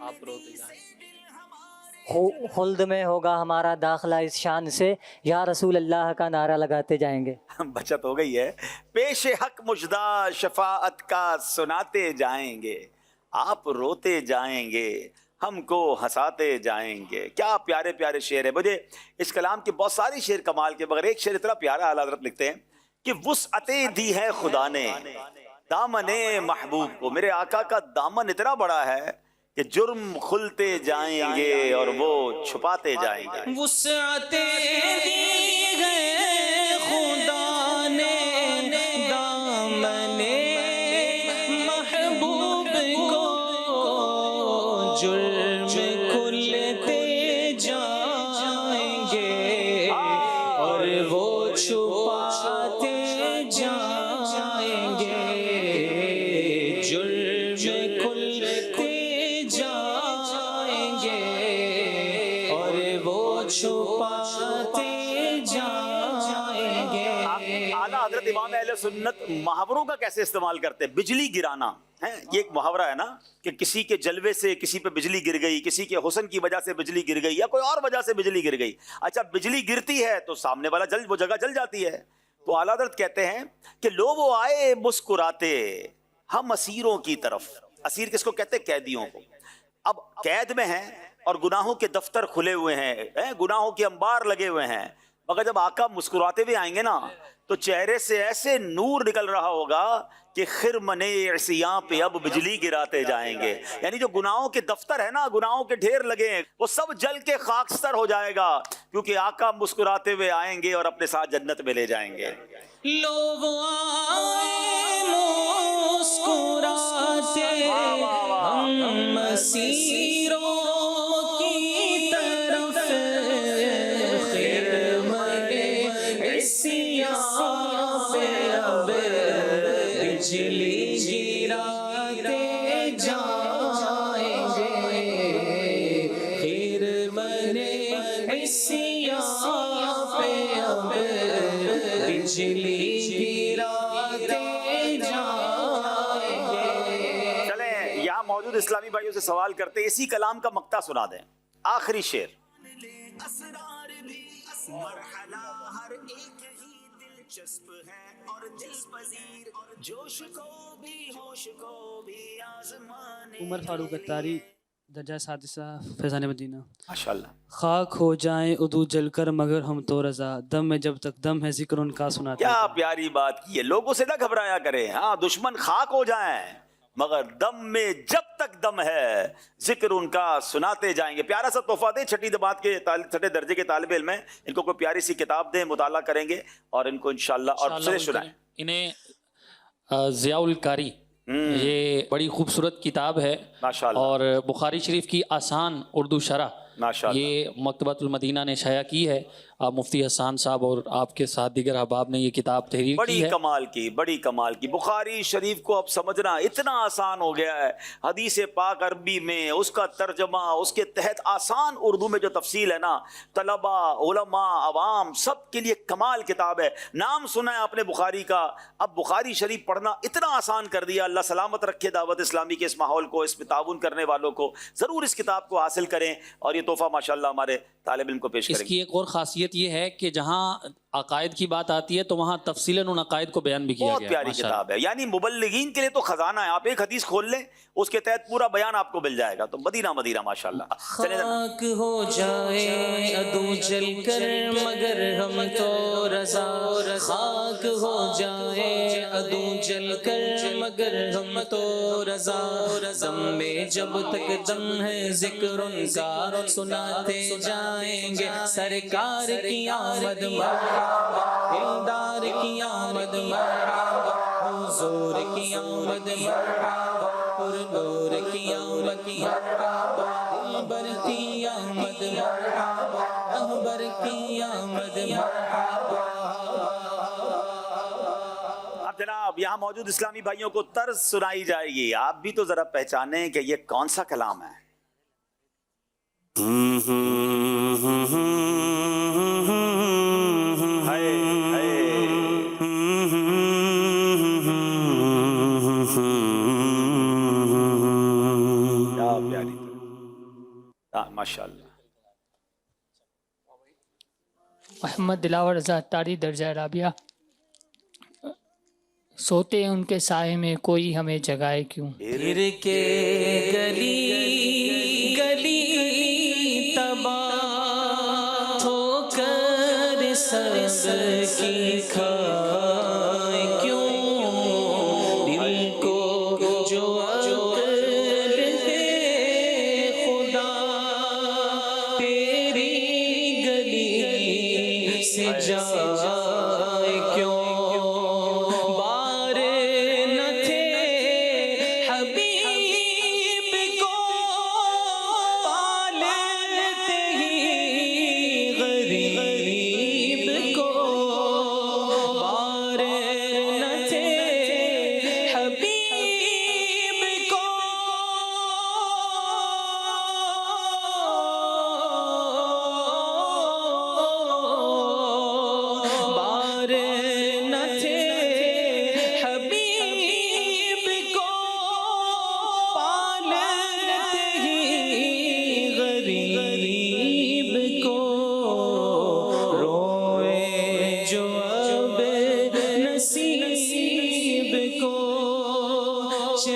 आप रोते जाएं। खुल्द में होगा हमारा दाखिला इस शान से, या रसूल अल्लाह का नारा लगाते जाएंगे। बचत हो गई है। पेश हक मुजदा शफाअत का सुनाते जाएंगे, आप रोते जाएंगे हमको हंसाते जाएंगे। क्या प्यारे प्यारे शेर है। मुझे इस कलाम के बहुत सारे शेर कमाल के, मगर एक शेर इतना प्यारा आला हज़रत लिखते हैं कि वुसअते दी है खुदा ने दामने महबूब को। मेरे आका का दामन इतना बड़ा है कि जुर्म खुलते जाएंगे और वो छुपाते जाएंगे। वुसअते दी है اہل سنت محاوروں کا کیسے استعمال کرتے ہیں؟ بجلی گرانا ہے، یہ ایک محاورہ ہے نا کہ کسی کے جلوے سے کسی پہ بجلی گر گئی، کسی کے حسن کی وجہ سے بجلی گر گئی، یا کوئی اور وجہ سے بجلی گر گئی. اچھا بجلی گرتی ہے تو سامنے والا وہ جگہ جل جاتی ہے. تو اعلیٰ حضرت کہتے ہیں کہ لو وہ آئے مسکراتے ہم اسیروں کی طرف. اسیر کس کو کہتے ہیں؟ قیدیوں کو. اب قید میں ہیں اور گناہوں کے دفتر کھلے ہوئے ہیں، گناہوں کے انبار لگے ہوئے ہیں، مگر جب آقا مسکراتے ہوئے آئیں گے نا تو چہرے سے ایسے نور نکل رہا ہوگا کہ خرمن عصیاں پہ اب بجلی گراتے جائیں گے. یعنی جو گناہوں کے دفتر ہے نا، گناہوں کے ڈھیر لگے ہیں، وہ سب جل کے خاکستر ہو جائے گا، کیونکہ آقا مسکراتے ہوئے آئیں گے اور اپنے ساتھ جنت میں لے جائیں گے. لو وہ آئے مسکراتے ہم اسیروں کی طرف خرمن عصیاں پہ اب بجلی گراتے جائیں گے، خرمن عصیاں پہ اب بجلی گراتے جائیں گے. چلیں یہاں موجود اسلامی بھائیوں سے سوال کرتے، اسی کلام کا مقطع سنا دیں، آخری شعر. مرحلہ ہر ایک ہی دلچسپ ہے اور دل پذیر، جوش کو بھی ہوش کو بھی آزمانے. عمر فاروق اتاری، درجہ سادسہ، فیضان مدینہ. ماشاءاللہ. خاک ہو جائیں عدو جل کر مگر ہم تو رضا، دم میں جب تک دم ہے ذکر ان کا سناتے. کیا پیاری بات کی ہے. لوگوں سے نہ گھبرایا کریں، ہاں دشمن خاک ہو جائیں مگر دم میں جب تک دم ہے ذکر ان کا سناتے جائیں گے. پیارا سا تحفہ دیں چھٹی جماعت کے چھٹے درجے کے طالب علم ہیں، ان کو کوئی پیاری سی کتاب دیں، مطالعہ کریں گے اور ان کو انشاءاللہ اور سنے سنائیں. انہیں ضیاء القاری، یہ بڑی خوبصورت کتاب ہے اور بخاری شریف کی آسان اردو شرح یہ مکتبۃ المدینہ نے شائع کی ہے. مفتی حسان صاحب اور آپ کے ساتھ دیگر احباب نے یہ کتاب تحریر کی ہے. بڑی کمال کی. بخاری شریف کو اب سمجھنا اتنا آسان ہو گیا ہے. حدیث پاک عربی میں اس کا ترجمہ، اس کے تحت آسان اردو میں جو تفصیل ہے نا، طلبہ، علماء، عوام سب کے لیے کمال کتاب ہے. نام سنا ہے آپ نے بخاری کا، اب بخاری شریف پڑھنا اتنا آسان کر دیا. اللہ سلامت رکھے دعوت اسلامی کے اس ماحول کو، اس میں تعاون کرنے والوں کو. ضرور اس کتاب کو حاصل کریں اور یہ تحفہ ماشاءاللہ ہمارے طالب علم کو پیش کریں. اس کی ایک اور خاصیت یہ ہے کہ جہاں عقائد کی بات آتی ہے تو وہاں تفصیلاً ان عقائد کو بیان بھی کیا گیا ہے. بہت پیاری کتاب ہے. یعنی مبلغین کے لیے تو خزانہ ہے. آپ ایک حدیث کھول لیں اس کے تحت پورا بیان آپ کو مل جائے گا. تو مدینہ مدینہ ماشاءاللہ. خاک ہو جائے عدو جل کر مگر ہم تو رضا، خاک ہو جائے عدو جل کر مگر ہم تو رضا، دم میں جب تک دم ہے ذکر ان کا سناتے جائیں گے. سرکار کی آمد مرحبا، دلدار کی آمد مرحبا، حضور کی آمد مرحبا، پرنور کی آمد مرحبا، دلبر کی آمد مرحبا، رہبر کی آمد مرحبا. اب جناب یہاں موجود اسلامی بھائیوں کو طرز سنائی جائے گی. آپ بھی تو ذرا پہچانیں کہ یہ کون سا کلام ہے. ماشاءاللہ. محمد دلاور رضا اتاری، درجہ رابعہ. سوتے ہیں ان کے سائے میں کوئی ہمیں جگائے کیوں. پھر کے گلی گلی تباہ ہو کر سب کی کھائے کیوں، دل کو جو عقل دے خدا تیری گلی سے جائے کیوں. غریب کو بارے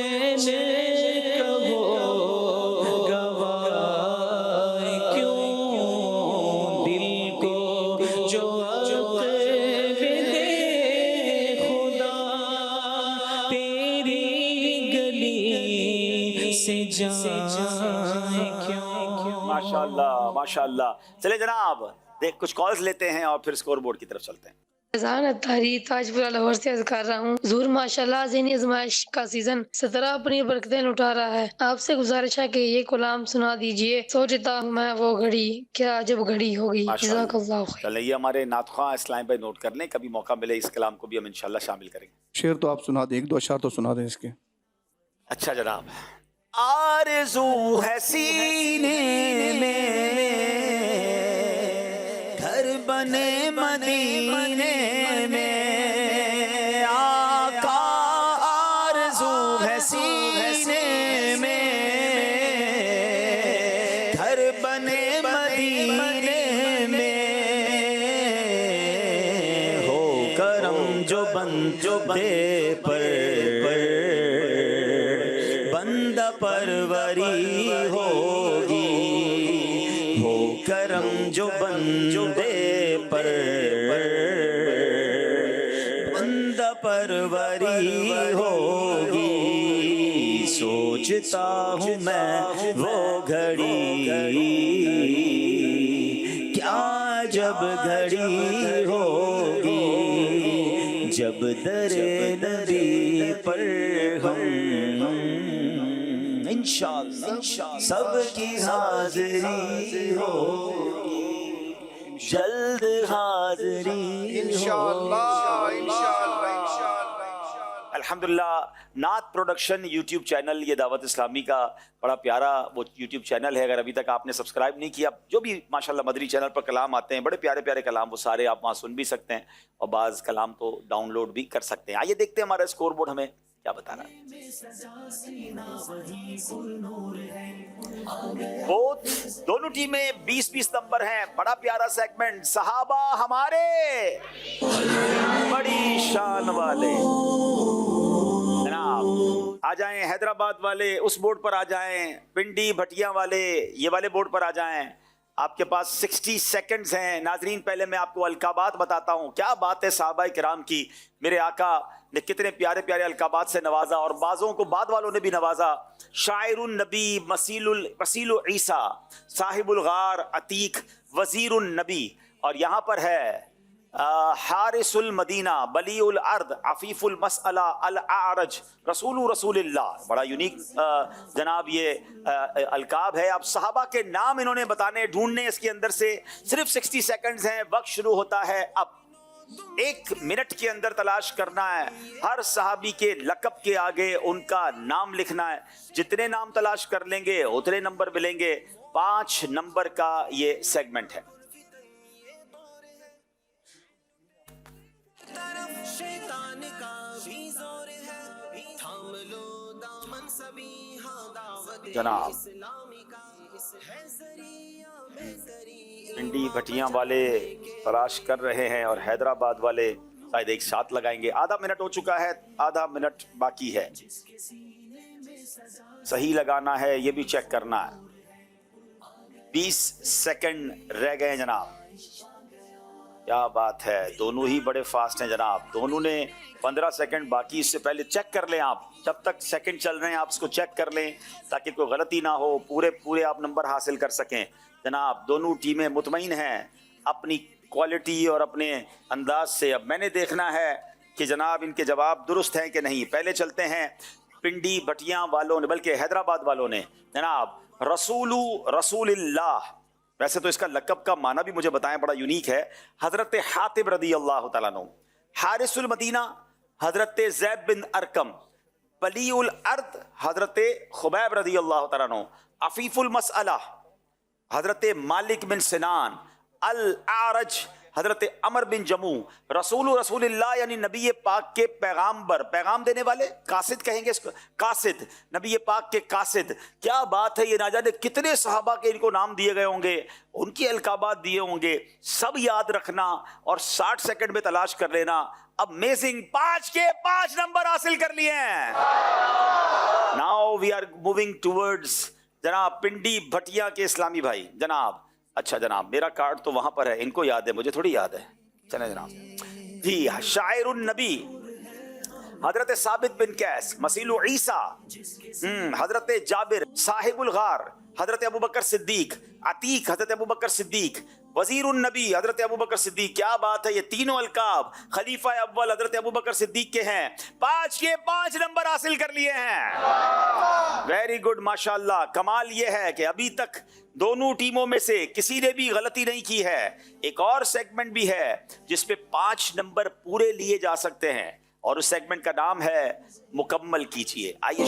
मैंने कहो गवाए क्यों दिल को जो अक़ल दे खुदा तेरी गली से जाए क्यों। माशाल्लाह माशाल्लाह। चले जनाब देख कुछ कॉल्स लेते हैं और फिर स्कोर बोर्ड की तरफ चलते हैं। फैज़ान अत्तारी ताजपुरा लाहौर से अर्ज कर रहा हूँ। हुज़ूर माशाल्लाह ज़हनी आज़माइश का सीज़न 17 अपनी बरकतें लुटा रहा है। आपसे गुजारिश है कि ये कलाम सुना दीजिए। सोचता हूँ मैं वो घड़ी क्या जब घड़ी होगी। जज़ाकल्लाह खैर। चलें ये हमारे नातख़्वां इस्लाम भाई नोट कर लें, कभी मौका मिले इस कलाम को भी हम इंशाल्लाह शामिल करेंगे। शेर तो आप सुना दें, एक दो अशआर तो सुना दें इसके। अच्छा जनाब। आरज़ू है सीने में घर बने मदीने में आका, आरज़ू है सीने में घर बने मदीने में हो करम जो बंदे पर बंदा परवरी होगी, हो करम जो बंदे पर बंदा परवरी होगी। सोचता हूँ मैं वो घड़ी क्या जब घड़ी होगी, जब दरे नदी पर हम इंशाअल्लाह सबकी हाज़िरी होगी, जल्द हाज़िरी इंशाअल्लाह इंशाअल्लाह। अल्हम्दुलिल्लाह नात प्रोडक्शन यूट्यूब चैनल, ये दावत इस्लामी का बड़ा प्यारा वो यूट्यूब चैनल है। अगर अभी तक आपने सब्सक्राइब नहीं किया, जो भी माशाल्लाह मदरी चैनल पर कलाम आते हैं, बड़े प्यारे प्यारे कलाम, वो सारे आप वहाँ सुन भी सकते हैं और बाज़ कलाम तो डाउनलोड भी कर सकते हैं। आइए देखते हैं हमारा स्कोर बोर्ड हमें क्या बता रहा है। बोथ दोनों टीमें 20-20 नंबर हैं। बड़ा प्यारा सेगमेंट, सहाबा हमारे बड़ी शान वाले। जनाब आ जाएं, हैदराबाद वाले उस बोर्ड पर आ जाएं, पिंडी भटिया वाले ये वाले बोर्ड पर आ जाएं। आपके पास 60 सेकंड्स हैं। नाजरीन पहले मैं आपको अलकाबात बताता हूँ। क्या बात है साहबा किराम की, मेरे आका ने कितने प्यारे प्यारे अलकाबात से नवाजा और बाज़ों को बाद वालों ने भी नवाजा। शायरुन नबी, मसीलु ईसा, साहिबुल गार अतीक, वज़ीरुन नबी, और यहाँ पर है हारिसुल मदीना, बलीउल अर्द, अफीफुल मसअला, अल आरज, रसूलुल्लाह। बड़ा यूनिक जनाब ये अलकाब है। अब सहाबा के नाम इन्होंने बताने ढूंढने इसके अंदर से। सिर्फ 60 सेकंड्स हैं, वक्त शुरू होता है अब। 1 मिनट के अंदर तलाश करना है। हर सहाबी के लक़ब के आगे उनका नाम लिखना है। जितने नाम तलाश कर लेंगे उतने नंबर मिलेंगे। 5 नंबर का ये सेगमेंट है। जनाब पिंडी भटिया वाले तलाश कर रहे हैं और हैदराबाद वाले शायद एक साथ लगाएंगे। आधा मिनट हो चुका है, आधा मिनट बाकी है। सही लगाना है, ये भी चेक करना है। 20 सेकंड रह गए जनाब। क्या बात है, दोनों ही बड़े फास्ट हैं जनाब। दोनों ने 15 सेकंड बाकी, इससे पहले चेक कर लें आप। जब तक सेकंड चल रहे हैं आप इसको चेक कर लें ताकि कोई गलती ना हो, पूरे आप नंबर हासिल कर सकें। जनाब दोनों टीमें मुतमईन हैं अपनी क्वालिटी और अपने अंदाज से। अब मैंने देखना है कि जनाब इनके जवाब दुरुस्त हैं कि नहीं। पहले चलते हैं पिंडी भटिया वालों ने, बल्कि हैदराबाद वालों ने जनाब रसूलुल्लाह। वैसे तो इसका लक़ब का माना भी मुझे बताएं, बड़ा यूनिक है। हज़रत हातिब रदी अल्लाह तआला अन्हु, हारिसुल मदीना हज़रत ज़ैद बिन अरकम, बलीउल अर्द हज़रत खुबैब रदी अल्लाह तआला अन्हु, अफीफुल मसअला हज़रत मालिक बिन सिनान, अल आरज हजरत अमर बिन जमू, रसूलुल्लाह यानी नबी पाक के पैगाम्बर, पैगाम देने वाले, कासिद कहेंगे इसको, कासिद, नबी पाक के कासिद। क्या बात है, ये ना जाने कितने सहाबा के इनको नाम दिए गए होंगे, उनकी अलकाबात दिए होंगे, सब याद रखना और 60 सेकंड में तलाश कर लेना। अमेजिंग, 5 के 5 नंबर हासिल कर लिए हैं। Now we are moving towards जनाब पिंडी भटिया के इस्लामी भाई। जनाब, अच्छा जनाब, मेरा कार्ड तो वहां पर है, इनको याद है, मुझे थोड़ी याद है। चले जनाब जी, शायरुन नबी हजरत साबित बिन कैस, मसीलु ईसा, हजरत जाबिर, साहिबुल गार हजरत अबू बकर सिद्दीक, अतीक हजरत अबू बकर सिद्दीक, वजीरुन नबी हजरत अबू बकर सिद्दीक। क्या बात है, ये तीनों अलकाब खलीफा अव्वल हजरत अबू बकर सिद्दीक के हैं। 5 के 5 नंबर हासिल कर लिए हैं। वेरी गुड, माशाल्लाह। कमाल ये है कि अभी तक दोनों टीमों में से किसी ने भी गलती नहीं की है। एक और सेगमेंट भी है जिसपे 5 नंबर पूरे लिए जा सकते हैं और उस सेगमेंट का नाम है मुकम्मल कीजिए। आइए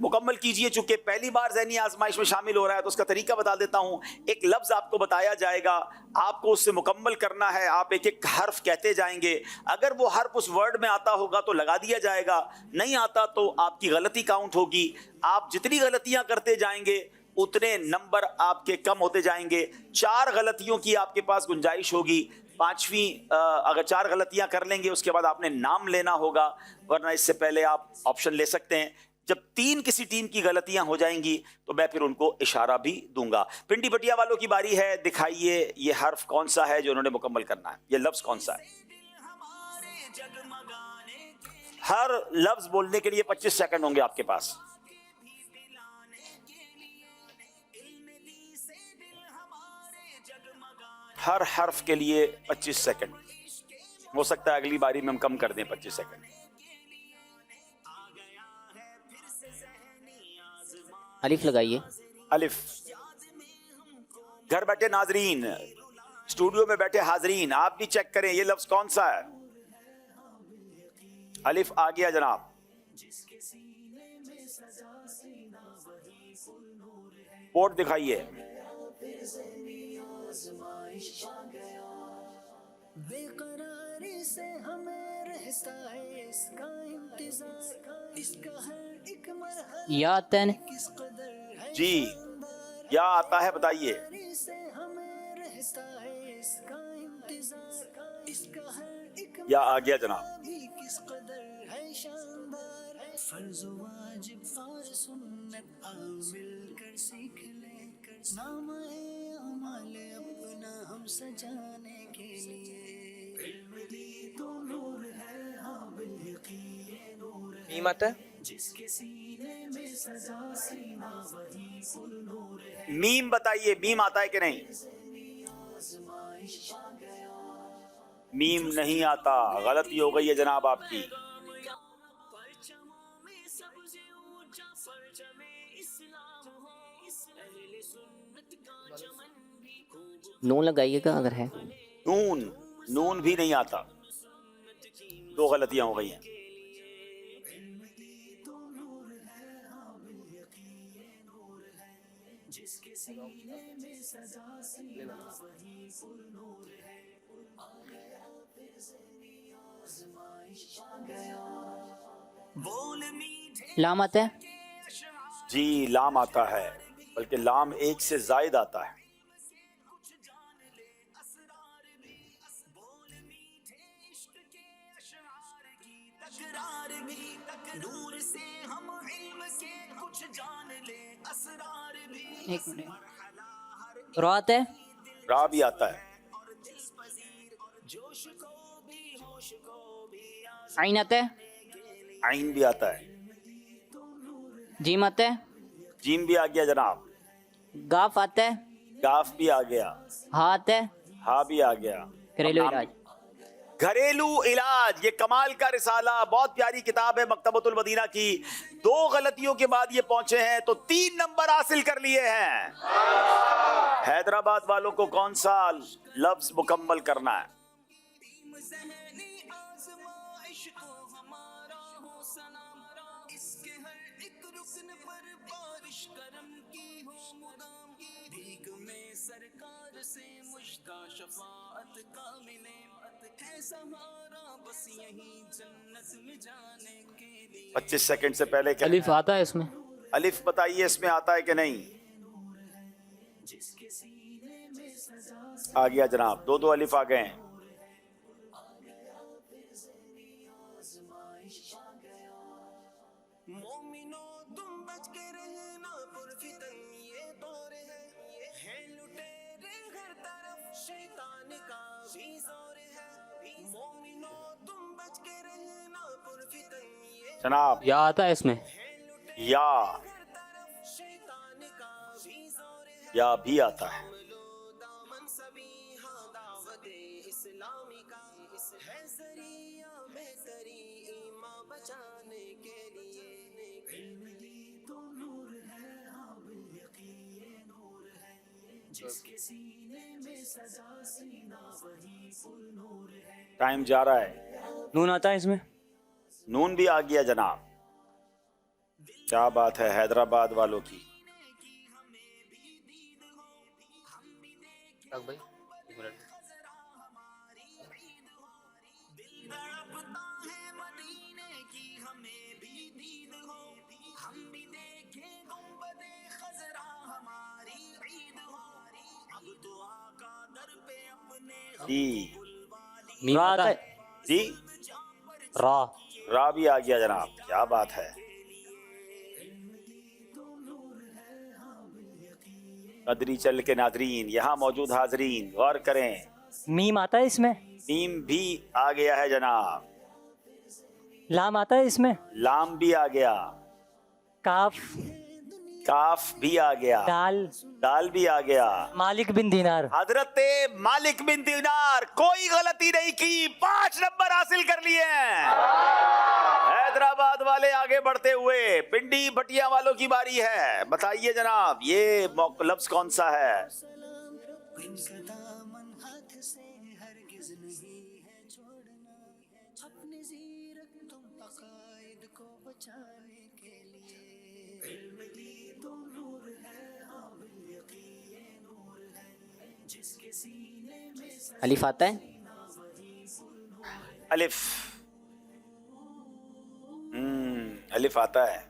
मुकम्मल कीजिए। चूंकि पहली बार ज़हनी आजमाइश में शामिल हो रहा है तो उसका तरीका बता देता हूं। एक लफ्ज़ आपको बताया जाएगा, आपको उससे मुकम्मल करना है। आप एक एक हर्फ कहते जाएंगे, अगर वो हर्फ उस वर्ड में आता होगा तो लगा दिया जाएगा, नहीं आता तो आपकी गलती काउंट होगी। आप जितनी गलतियां करते जाएंगे उतने नंबर आपके कम होते जाएंगे। 4 गलतियों की आपके पास गुंजाइश होगी। 5वीं अगर 4 गलतियां कर लेंगे उसके बाद आपने नाम लेना होगा, वरना इससे पहले आप ऑप्शन ले सकते हैं। जब 3 किसी टीम की गलतियां हो जाएंगी तो मैं फिर उनको इशारा भी दूंगा। पिंडी बटिया वालों की बारी है। दिखाइए ये हर्फ कौन सा है जो उन्होंने मुकम्मल करना है, ये लफ्ज कौन सा है। हर लफ्ज बोलने के लिए 25 सेकंड होंगे आपके पास। हर हर्फ के लिए 25 सेकंड। हो सकता है अगली बारी में हम कम कर दें 25 सेकंड। अलिफ लगाइए। अलिफ। घर बैठे नाजरीन, स्टूडियो में बैठे हाजरीन, आप भी चेक करें ये लफ्ज कौन सा है। अलिफ आ गया जनाब। बोर्ड दिखाइए। बेकरारी से हमें रहता है इसका इंतजार, इसका हर एक मरहला यातन जी, या आता है बताइए। या आ गया जनाब। हम सजाने के लिए तो नूर है, हाँ बिल्कुल नूर है। मीम आता है? मीम बताइए, मीम आता है कि नहीं? मीम नहीं आता, गलती हो गई है जनाब आपकी। नून लगाइएगा अगर है। नून, नून भी नहीं आता। 2 गलतियां हो गई हैं। लाम आता है? जी लाम आता है, बल्कि लाम 1 से जायद आता है। एक मिनट। रा आता है? रा भी आता है। आइन आता है? आइन भी आता है। जीम आता है? जीम भी आ गया जनाब। गाफ आता है? गाफ भी आ गया। हा आता है? हा भी आ गया। घरेलू इलाज। घरेलू इलाज, ये कमाल का रिसाला, बहुत प्यारी किताब है मकतबतुल मदीना की। 2 गलतियों के बाद ये पहुंचे हैं तो 3 नंबर हासिल कर लिए हैं। हैदराबाद वालों को कौन सा लफ्ज मुकम्मल करना है? पच्चीस सेकंड से पहले क्या अलिफ आता है इसमें? अलिफ बताइए इसमें आता है कि नहीं? आ गया जनाब, दो अलिफ आ गए हैं। जनाब या आता है इसमें? या भी आता है। टाइम जा रहा है। नून आता है इसमें? नून भी आ गया जनाब, क्या बात है हैदराबाद वालों की। भाई जी रा आता है? जी रा भी आ गया जनाब, क्या बात है। कदरी चल के नादरीन, यहाँ मौजूद हाजरीन गौर करें, मीम आता है इसमें? मीम भी आ गया है जनाब। लाम आता है इसमें? लाम भी आ गया। काफ? काफ भी आ गया। दाल भी आ गया। मालिक बिन दीनार? हजरत मालिक बिन दीनार, कोई गलती नहीं की, 5 नंबर हासिल कर लिए हैं। हैदराबाद वाले आगे बढ़ते हुए, पिंडी भटिया वालों की बारी है। बताइए जनाब, ये लफ्ज कौन सा है? अलिफ आता है? अलिफ अलिफ आता है।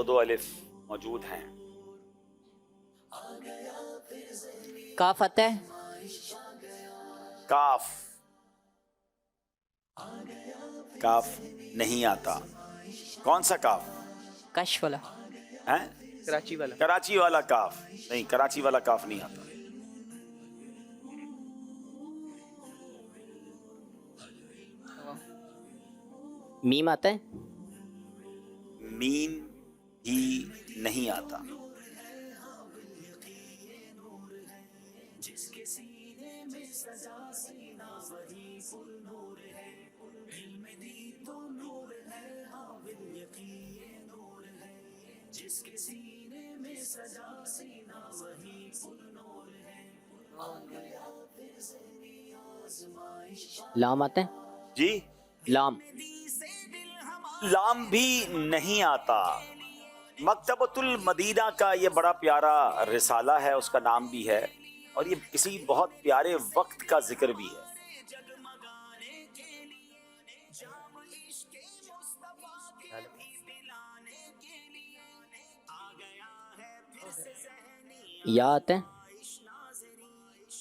दो अलिफ मौजूद हैं। काफ आता है? काफ काफ नहीं आता। कौन सा काफ? कश वाला है? कराची वाला। कराची वाला काफ नहीं, कराची वाला काफ नहीं आता। मीम आता है? मीम भी नहीं आता। लाम आता है? जी लाम? लाम भी नहीं आता। मकतबतुल मदीना का ये बड़ा प्यारा रिसाला है, उसका नाम भी है, और ये किसी बहुत प्यारे वक्त का जिक्र भी है। या आता है?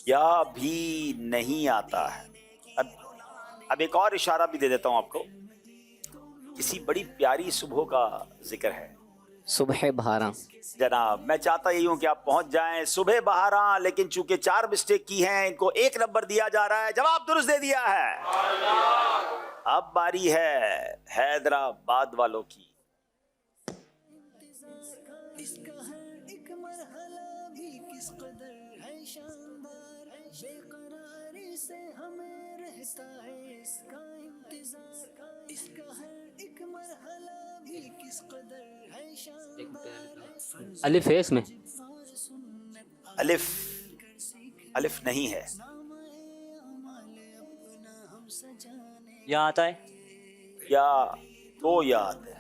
या भी नहीं आता है। अब एक और इशारा भी दे देता हूं आपको, किसी बड़ी प्यारी सुबह का जिक्र है। सुबह बहारा? जनाब मैं चाहता यही हूं कि आप पहुंच जाएं। सुबह बहारा, लेकिन चूंकि 4 मिस्टेक की हैं, इनको 1 नंबर दिया जा रहा है। जवाब दुरुस्त दे दिया है। अब बारी है हैदराबाद वालों की। الف ہے اس میں؟ الف الف نہیں ہے. یا آتا ہے؟ یا تو یاد ہے.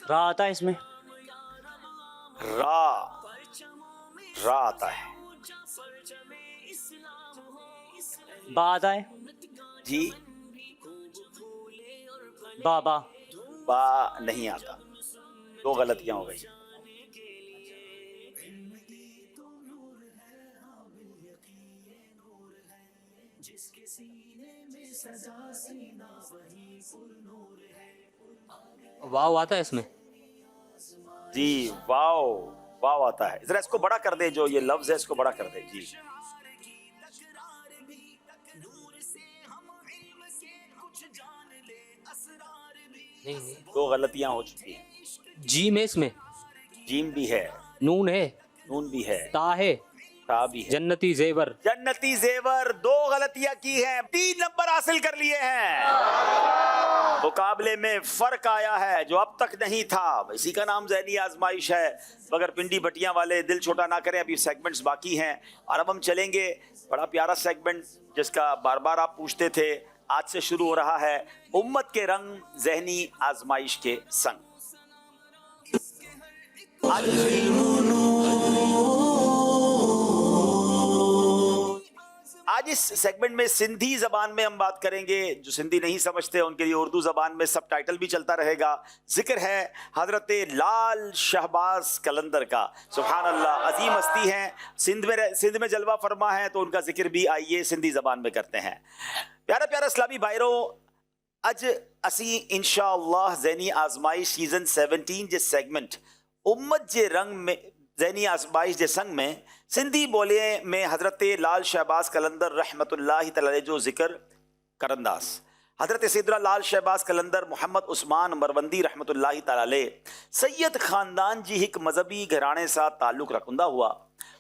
را آتا ہے اس میں؟ را را آتا ہے. با آتا ہے؟ جی با با با نہیں آتا. دو غلطیاں ہو گئی. واو آتا ہے اس میں؟ جی واو واو آتا ہے. ذرا اس کو بڑا کر دے, جو یہ لفظ ہے اس کو بڑا کر دے. جی دو غلطیاں ہو چکی ہیں. جیم ہے اس میں؟ جیم بھی ہے, نون ہے؟ نون بھی ہے, تا ہے؟ تا بھی ہے. جنتی زیور؟ جنتی زیور. دو غلطیاں کی ہیں, 3 نمبر حاصل کر لیے ہیں. مقابلے میں فرق آیا ہے جو اب تک نہیں تھا. اسی کا نام ذہنی آزمائش ہے. مگر پنڈی بھٹیاں والے دل چھوٹا نہ کریں, ابھی سیگمنٹس باقی ہیں. اور اب ہم چلیں گے بڑا پیارا سیگمنٹ جس کا بار بار آپ پوچھتے تھے. آج سے شروع ہو رہا ہے امت کے رنگ ذہنی آزمائش کے سنگ. آج اس سیگمنٹ میں سندھی زبان میں ہم بات کریں گے. جو سندھی نہیں سمجھتے ان کے لیے اردو زبان میں سب ٹائٹل بھی چلتا رہے گا. ذکر ہے حضرت لال شہباز قلندر کا. سبحان اللہ, عظیم ہستی ہیں, سندھ میں جلوہ فرما ہے, تو ان کا ذکر بھی آئیے سندھی زبان میں کرتے ہیں. پیارا پیارا اسلامی بھائیرو, اج اسی انشاءاللہ ذہنی آزمائش سیزن 17 جے سیگمنٹ امت جے رنگ میں ذہنی آزمائش جے سنگ میں سندھی بولے میں حضرت لال شہباز قلندر رحمت اللہ تعالی جو ذکر کرنداس. حضرت سیدنا لال شہباز قلندر محمد عثمان مروندی رحمت اللہ تعالی سید خاندان جی ایک مذہبی گھرانے سا تعلق رکھندہ ہوا.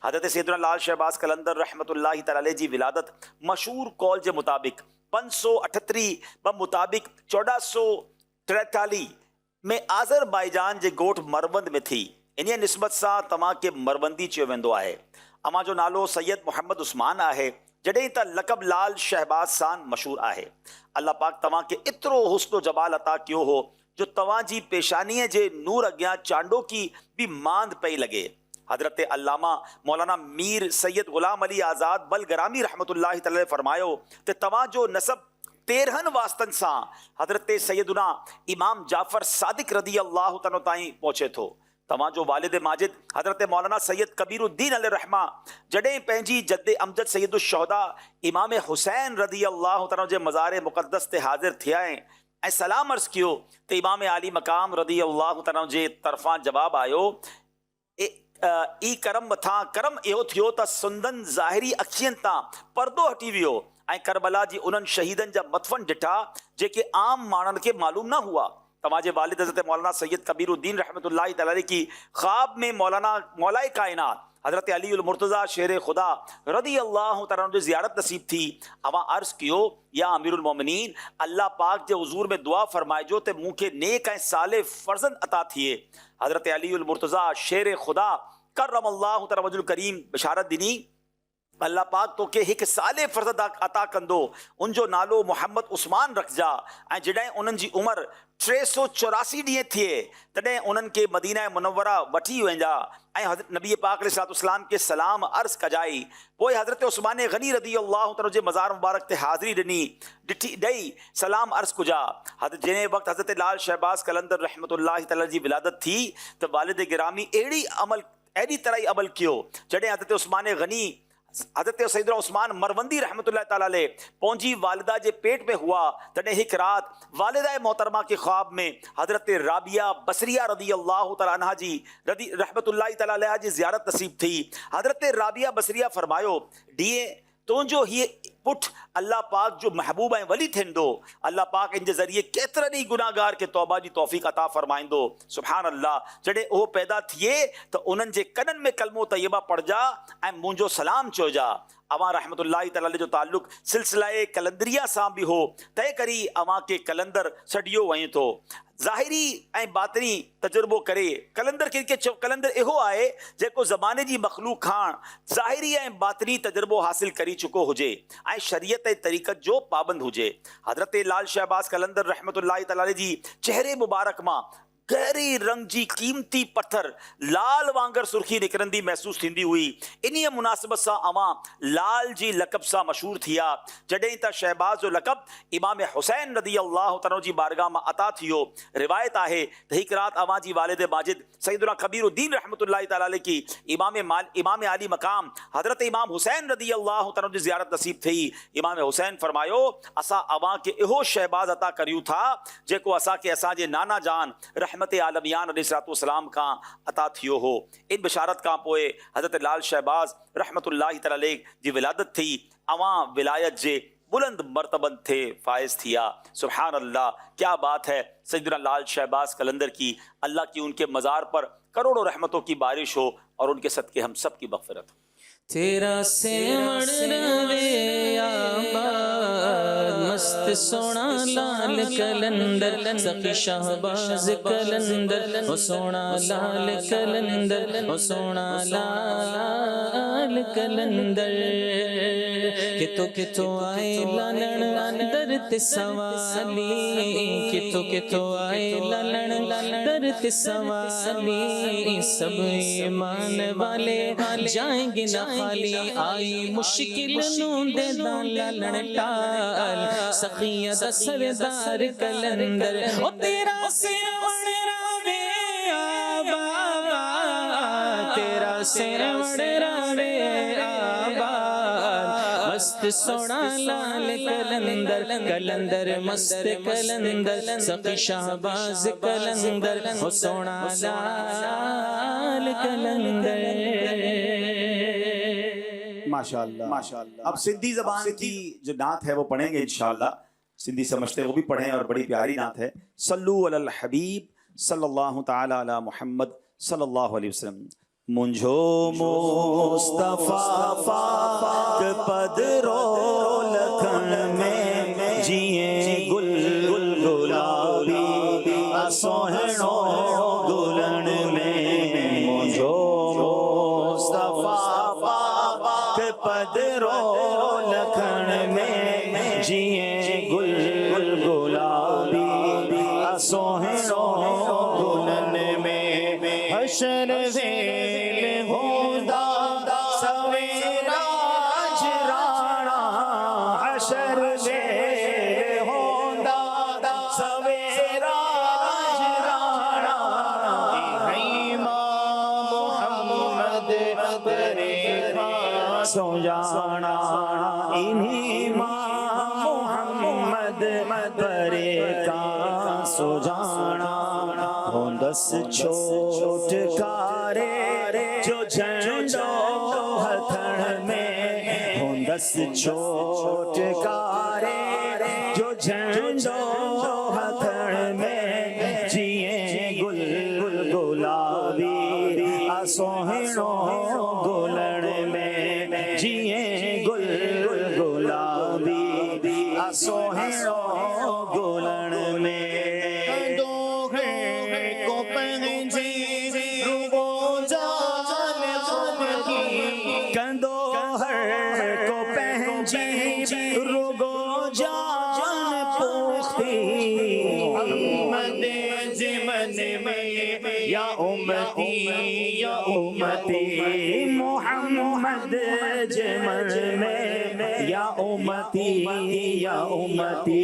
حضرت سیدنا لال شہباز قلندر رحمت اللہ تعالی جی ولادت مشہور قول جے مطابق 538 بمطابق 1443 میں آذربائیجان جے گوٹھ مروند میں تھی. انہیں نسبت سا تما کے مروندی چیو ویندو آہے. اما جو نالو سید محمد عثمان آہے, جڈیں تا لقب لال شہباز سان مشہور آہے. اللہ پاک تما کے اترو حسن و جمال عطا کیو ہو جو تواں جی پیشانی جے نور اگیاں چانڈو کی بھی ماند پئی لگے. حضرت علامہ مولانا میر سید غلام علی آزاد بلگرامی رحمت اللہ تعالی فرمایو تے تواں جو نسب 13 واسطن سا حضرت سیدنا امام جعفر صادق رضی اللہ تعالی تائیں پہنچے تھو. تمام جو والد ماجد حضرت مولانا سید کبیر الدین علیہ رحمہ جڑیں پینجی جد امجد سید الشہداء امام حسین رضی اللہ تعالی جے مزار مقدس تے حاضر تھیائیں اے سلام عرض کیو تے امام علی مقام رضی اللہ تعالی جے طرفاں جواب آیو ای کرم متھا کرم ایو تھیو تا سندن ظاہری اکھین تا پردو ہٹی ویو ऐं करबला जी उन्हनि शहीदनि जा मदफन ॾिठा जेके आम माण्हुनि खे मालूम न हुआ. तव्हांजे वालिद हज़रत मौलाना सैयद कबीरुद्दीन रहमतुल्लाहि तआला की ख्वाब में मौलाए कायनात हज़रत अली उल मुर्तज़ा शेर खुदा रदी अल्लाह तआला जो ज़ियारत नसीब थी. अवां अर्ज़ कियो या अमीरुल मोमिनीन अल्लाह पाक जे हुज़ूर में दुआ फरमाइजो ते मूंखे नेक ऐं साले फर्ज़ंद अता थिए. हज़रत अली उल मुर्तज़ा शेर खुदा करम अल्लाह तआला वजहुल करीम बशारत ॾिनी अल्लाह पाक तो के हिक साले फर्ज़ंद अता कंदो. उन जो नालो मोहम्मद उस्मान रखजा ऐं जॾहिं उन्हनि जी उमिरि 384 ॾींहं थिए तॾहिं उन्हनि खे मदीना मुनव्वरा वठी वेंदा ऐं हज़रत नबी पाक अलैहिस्सलाम के सलाम अर्ज़ कजाई. पोइ हज़रत उस्मान गनी रदी अल्लाह तआला जे मज़ार मुबारक ते हाज़िरी ॾिनी ॾेई सलाम अर्ज़ कुजा. जंहिं वक़्तु हज़रत लाल शहबाज कलंदर रहमतुल्लाहि तआला जी विलादत थी त वालिद गिरामी अहिड़ी तरह ई अमल कियो जॾहिं हज़रत उस्मान गनी حضرت سیدنا عثمان مرवंदी रहमतुल्लाह ताला अलैह पहुंची वालिदा जे पेट में हुआ तॾहिं हिकु रात वालिदा मोहतरमा के ख्वाब में हज़रत राबिया बसरिया रदी अल्लाह तआला अन्हा जी रदी रहमतुल्लाह ताला अलैहा जी ज़ियारत नसीब थी। हज़रत राबिया बसरिया फरमायो डीए तो जो ही पुठ अल्लाह पाक जो महबूब ऐं वली थींदो अल्लाह पाक इन जे ज़रिए केतिरनि ई गुनाहगार खे तौबा जी तौफ़ीक़ अता फ़रमाईंदो। सुभान अल्लाह जॾहिं उहो पैदा थिए त उन्हनि जे कननि में कलमो तैयबा पढ़जा ऐं मुंहिंजो सलाम चइजा। अवां रहमतुल्लाह ताला जो ताल्लुक़ सिलसिला कलंदरिया सां बि हो, तंहिं करे अवां के कलंदर सॾियो वञे थो। ज़ाहिरी ऐं बातिनी तजुर्बो करे कलंदर खे कलंदर इहो आहे जेको ज़माने जी मख़लूक़ खां ज़ाहिरी ऐं बातिनी तजुर्बो हासिल करी चुको हुजे ऐं शरीयत ऐं तरीक़त जो पाबंद हुजे। हज़रत लाल शहबाज कलंदर रहमतुल्लाह ताला जी चेहरे मुबारक मां गहरी रंग जी कीमती पत्थर लाल वांगर सुर्खी निकरंदी महसूस थींदी हुई। इन्हीअ मुनासिबत सां अवां लाल जी लक़ब सां मशहूर थिया। जॾहिं त शहबाज जो लक़ब इमाम हुसैन रदी अल्लाह तआला जी बारगाह मां अता थियो। रिवायत आहे त हिकु रात अवां जी वालिद माजिद सैयदुना कबीरुद्दीन रहमतुल्लाह ताला अलैह की इमाम आली मकाम हज़रत इमाम हुसैन रदी अल्लाह तआला जी ज़ियारत नसीब थी। इमाम हुसैन फरमायो असां अवां के इहो शहबाज अता करियूं था जेको असांखे असांजे नाना जान रहमत आलमियान अलैहिस्सलाम का अता थियो हो। इन बशारत का पोए हज़रत लाल शहबाज रहमतुल्लाह ताला अलैह जी विलादत थी। अवां विलायत जे बुलंद मर्तबन थे फायज थिया। सुभान अल्लाह, क्या बात है। सैयदना लाल शहबाज कलंदर की अल्लाह की उनके मज़ार पर करोड़ों रहमतों की बारिश हो और उनके सदके हम सब की मग़फ़िरत हो। तेरा सेवण रवे आबाद मस्त सोना लाल कलंदर सखी शहबाज कलंदर ओ सोना लाल कलंदर ओ सोना लाल कलंदर कितो आए लालन दर सवाली कितो आए लालन दर सवाली सब ईमान वाले जाएंगे ना खाली आई मुश्किल नूंदे लालन टाल सखिया दा सरदार कलंदर ओ तेरा सेवण रवे आबाद तेरा सेवण रवे आबाद मस्त सोना लाल कलंदर कलंदर मस्त कलंदर सखी शहबाज कलंदर ओ सोना लाल कलंदर। माशाअल्लाह माशाअल्लाह। अब सिंधी ज़बान की जो नात है वो पढ़ेंगे इंशाअल्लाह। सिंधी समझते वो भी पढ़ें और बड़ी प्यारी नात है। सल्लु अलल हबीब सल्लल्लाहु ताला अला मुहम्मद सल्लल्लाहु अलैहि वसल्लम। मुंझो मुस्तफा पाक पदरो लखन में जिए गुल गुल गुलाबी सोहणो दुल्हन में। मुंझो मुस्तफा पदरो लखन में जिए गुल गुल गुलाबी सोहणो दुल्हन में। हशर वेल होंदा सवेरा जराना हशर वेल होंदा सवेरा जराना इमाम मोहम्मद बरे सो जाना इन्हीं मोहम्मद बरे का सो जाना। दस छोट कारे जो झंडो हथन में दस छोट कारे जो झंडो हथन में जिए गुल गुल गुलाबी सोहणो दुल्हन में जिए गुल गुल गुलाबी सोहणो दुल्हन में। या उम्मती मोहम्मद जमन में या उम्मती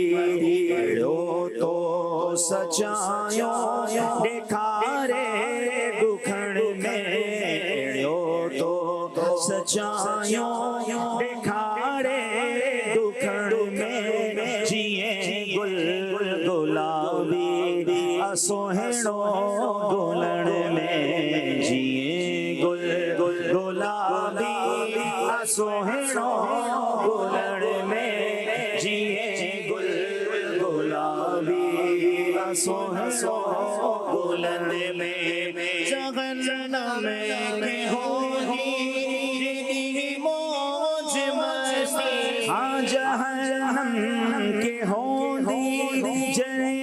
रो तो सचायो दिखारे दुखण में रो तो सच्चाइयों दिखाड़े दुखड़ में जिए गुल गुलाबी असोहणो गुलड़ में जिए गुल गुलाबी असोहणो गुलड़ में जिए गुल गुलाबी असोहणो गुलड़ में जगन्नम में होगी मौज मस्ती हाँ जहन्नम के होगी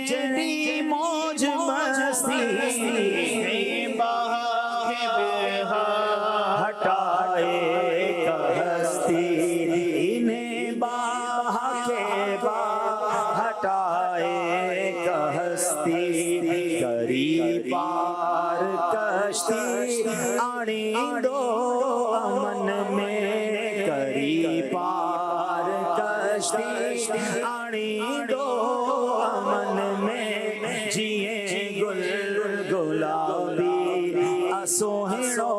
जरी मौज मस्ती हटाए हस्ती इन्हें बाहा के हटाए हस्ती करी पार कश्ती आनी दो अमन में करी पार कश्ती आनी दो अमन में जिए गुल गुलाबी असोहणो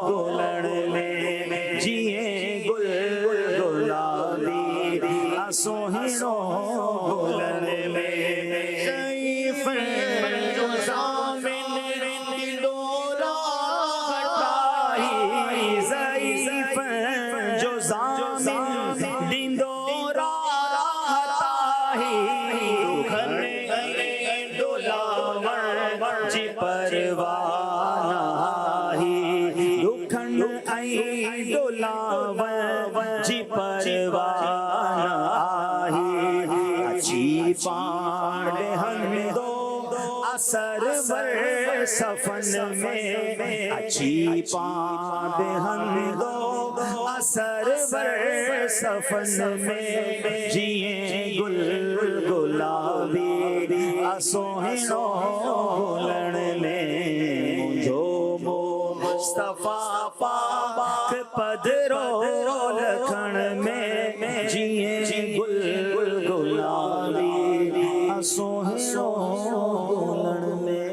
गुलड़ में जिए गुल गुलाबी असोहणो गुलड़ में ज़ईफ़ जो ज़ामिन दिलोरा हटाई ज़ईफ़ जो ज़ामिन दिलोरा हटाई दुखने डोलावर जी परवाना ही दुखन आई डोलावर जी परवाना ही अच्छी पाड़ हम दो असर वर सफन में अच्छी पाड़ हम दो असर वर सफन में जिए गुल गुलाबी असोहणो गुलड़ में जो मुस्तफा पाक पदरो लखन में जिए गुल गुलाबी असोहणो गुलड़ में।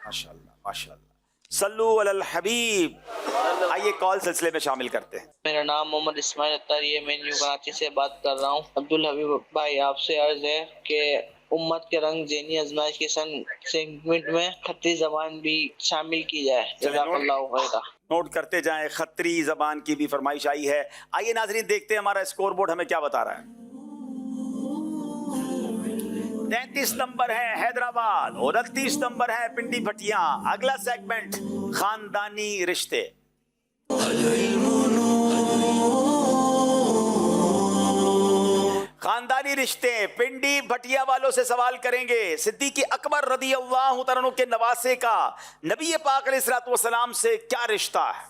माशाअल्लाह माशाअल्लाह सल्लू अलल हबीब। आइए कॉल सिलसिले में शामिल करते हैं। मेरा नाम मोहम्मद इस्माइल अत्तारी है, मैं न्यू कराची से बात कर रहा हूँ। अब्दुल हबीब भाई आपसे अर्ज है कि उम्मत के रंग ज़हनी आजमाइश के सेगमेंट में खत्ती ज़बान भी शामिल की जाए। जज़ाकल्लाहु खैरा। नोट करते जाएं, खत्री ज़बान की भी फरमाइश आई है। आइए नाज़रीन देखते हैं हमारा स्कोर बोर्ड हमें क्या बता रहा है। 33 नंबर है हैदराबाद, 29 नंबर है पिंडी भटिया। अगला सेगमेंट खानदानी रिश्ते। खानदानी रिश्ते पिंडी भटिया वालों से सवाल करेंगे। सिद्दीक़ अकबर रदी अल्लाह तआला अन्हु के नवासे का नबी पाक अलैहिस्सलातु वस्सलाम से क्या रिश्ता है?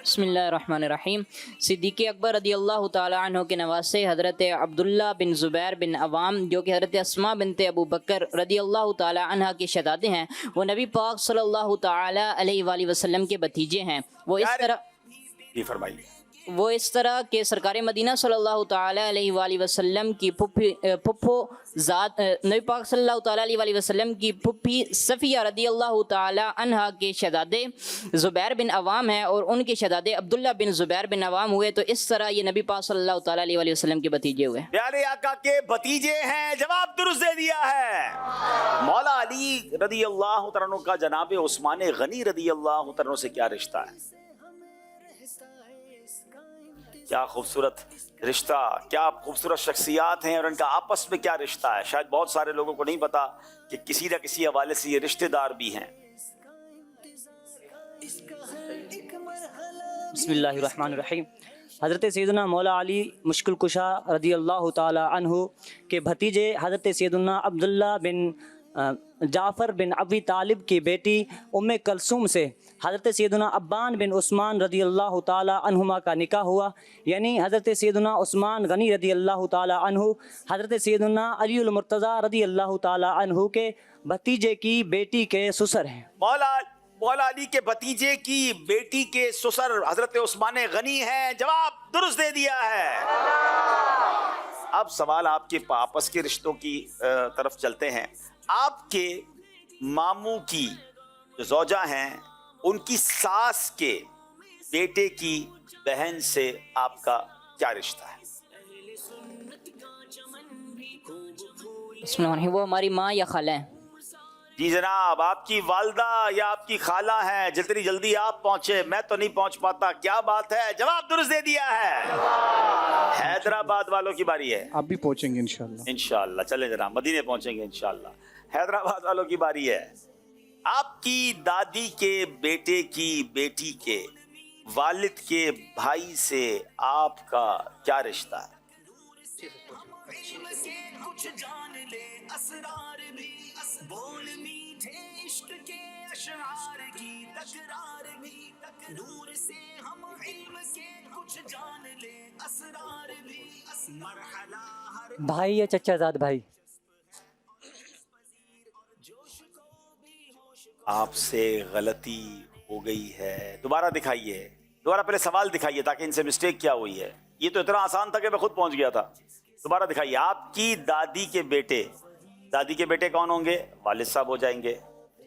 बिस्मिल्लाहिर्रहमानिर्रहीम। सिद्दीक़ अकबर रदी अल्लाह तआला अन्हु के नवासे हज़रत अब्दुल्ला बिन ज़ुबैर बिन अवाम जो कि हज़रत अस्मा बिनते अबू बकर रदी अल्लाह तआला अन्हा के शहज़ादे हैं, वो नबी पाक सल्लल्लाहु तआला अलैहि वसल्लम के भतीजे हैं। वो इस तरह के सरकार मदीना सल्लल्लाहु तआला अलैहि वसल्लम की फुफ्फो ज़ात नबी पाक सल्लल्लाहु तआला अलैहि वसल्लम की फुफ्फी सफ़िया रदी अल्लाह तआला अन्हा के शहज़ादे ज़ुबैर बिन अवाम हैं और उनके शहज़ादे अब्दुल्ला बिन ज़ुबैर बिन अवाम हुए। तो इस तरह ये नबी पाक सल्लल्लाहु तआला अलैहि वसल्लम के भतीजे हुए। प्यारे आका के भतीजे हैं, जवाब दुरुस्त दे दिया है। मौला अली रदी अल्लाह तआला अन्हु का जनाब उस्मान गनी रदी अल्लाह तआला अन्हु से क्या रिश्ता है? क्या खूबसूरत रिश्ता, क्या खूबसूरत शख्सियात हैं और इनका आपस में क्या रिश्ता है। शायद बहुत सारे लोगों को नहीं पता कि किसी न किसी हवाले से ये रिश्तेदार भी हैं। बिस्मिल्लाहिर्रहमानिर्रहीम। हज़रत सैयदना मौला अली मुश्किल कुशा रदी अल्लाह ताला अन्हु के भतीजे हज़रत सैयदना अब्दुल्ला बिन जाफ़र बिन अबी तालिब की बेटी उम्मे कलसूम से हज़रत सैयदना अब्बान बिन उस्मान रदी अल्लाह ताला अन्हुमा का निकाह हुआ। यानी हज़रत सैयदना उस्मान गनी रदी अल्लाह ताला अन्हु हज़रत सैयदना अलीउल मुर्तज़ा रदी अल्लाह ताला अन्हु के भतीजे की बेटी के ससुर हैं। मौला मौला अली के भतीजे की बेटी के ससुर हजरत उस्मान गनी हैं? जवाब दुरुस्त दे दिया है। अब सवाल आपके आपस के रिश्तों की तरफ चलते हैं। आपके मामू की जो ज़ौजा हैं, उनकी सास के बेटे की बहन से आपका क्या रिश्ता है? बिस्मिल्लाह, वो हमारी माँ या खाला है? जी जनाब, आपकी वालदा या आपकी खाला है। जितनी जल्दी आप पहुंचे, मैं तो नहीं पहुंच पाता। क्या बात है, जवाब दुरुस्त दे दिया है। हैदराबाद वालों की बारी है। आप भी पहुंचेंगे इंशाल्लाह। इंशाल्लाह, चले जनाब, मदीने पहुंचेंगे इंशाल्लाह। हैदराबाद वालों की बारी है। आपकी दादी के बेटे की बेटी के वालिद के भाई से आपका क्या रिश्ता है? भाई या चचाजाद भाई? आपसे गलती हो गई है। दोबारा दिखाइए, दोबारा पहले सवाल दिखाइए ताकि इनसे मिस्टेक क्या हुई है। ये तो इतना आसान था कि मैं खुद पहुंच गया था। दोबारा दिखाइए। आपकी दादी के बेटे कौन होंगे? वालिद साहब हो जाएंगे,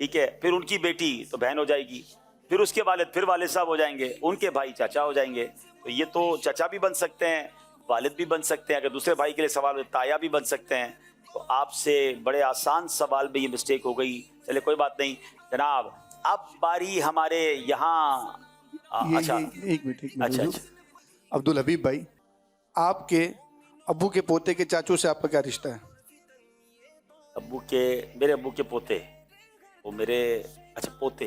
ठीक है। फिर उनकी बेटी तो बहन हो जाएगी, फिर उसके वालिद फिर वालिद साहब हो जाएंगे, उनके भाई चाचा हो जाएंगे। तो ये तो चाचा भी बन सकते हैं, वालिद भी बन सकते हैं। अगर दूसरे भाई के लिए सवाल हो, ताया भी बन सकते हैं। तो आपसे बड़े आसान सवाल में ये मिस्टेक हो गई। चले कोई बात नहीं जनाब। अब बारी हमारे यहाँ अच्छा एक मिनट अच्छा अब्दुल हबीब भाई, आपके अब्बू के पोते के चाचू से आपका क्या रिश्ता है? मेरे अब्बू के पोते, वो मेरे अच्छा पोते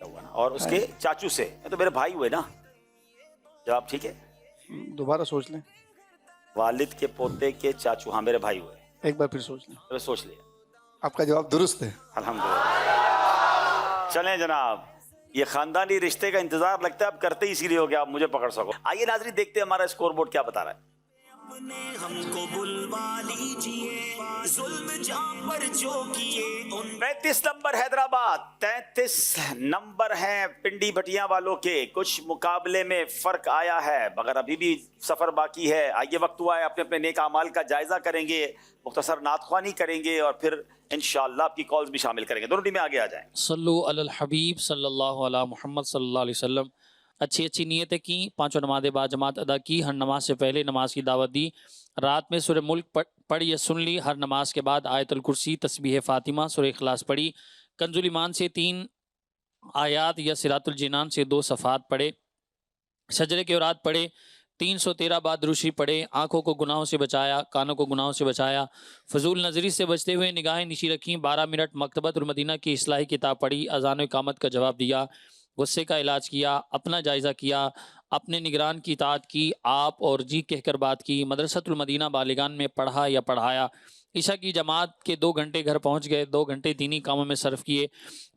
हुआ ना, और उसके चाचू से तो मेरे भाई हुए ना। जवाब ठीक है? दोबारा सोच लें। वालिद के पोते के चाचू, हाँ मेरे भाई हुए। एक बार फिर सोच लें। तो सोच लिया, आपका जवाब दुरुस्त है। अल्हम्दुलिल्लाह। चलें जनाब, ये खानदानी रिश्ते का इंतजार लगता है अब करते ही इसीलिए हो गया आप मुझे पकड़ सको। आइए नाज़रीन, देखते हैं हमारा स्कोर बोर्ड क्या बता रहा है। हमको बुलवा लीजिए, जुल्म जहां पर जो किए। 35 नंबर हैदराबाद, 33 नंबर हैं पिंडी भटिया वालों के। कुछ मुकाबले में फर्क आया है मगर अभी भी सफर बाकी है। आइए वक्त हुआ है अपने अपने नेक अमाल का जायजा करेंगे, मुख्तसर नातख्वानी करेंगे और फिर इंशाअल्लाह आपकी कॉल्स भी शामिल करेंगे। दोनों टीमें आगे आ जाएं। सल्लु अलल हबीब सल्लल्लाहु अला मुहम्मद सल्लल्लाहु अलैहि वसल्लम। अच्छी नीयतें की, पांचों नमाज़ बाजमात अदा की, हर नमाज से पहले नमाज की दावत दी, रात में सूरह मुल्क पढ़ी या सुन ली, हर नमाज के बाद आयतुल कुर्सी, तस्बीह फ़ातिमा, सूरह इखलास पढ़ी, कंजुल ईमान से 3 आयात या सिरातुल जिनान से 2 सफ़ात पढ़े, शजरे के औरात पढ़े, 313 बार दुरूशी पढ़े, आँखों को गुनाहों से बचाया, कानों को गुनाहों से बचाया, फजूल नजरी से बचते हुए निगाहें नीची रखीं, 12 मिनट मकतबतुल मदीना की इस्लाही किताब पढ़ी, अज़ान व इकामत का जवाब दिया, गुस्से का इलाज किया, अपना जायज़ा किया, अपने निगरान की इताअत की, आप और जी कहकर बात की, मदरसतुल मदीना बालिगान में पढ़ा या पढ़ाया, ईशा की जमात के 2 घंटे घर पहुंच गए, 2 घंटे दीनी कामों में सर्फ किए,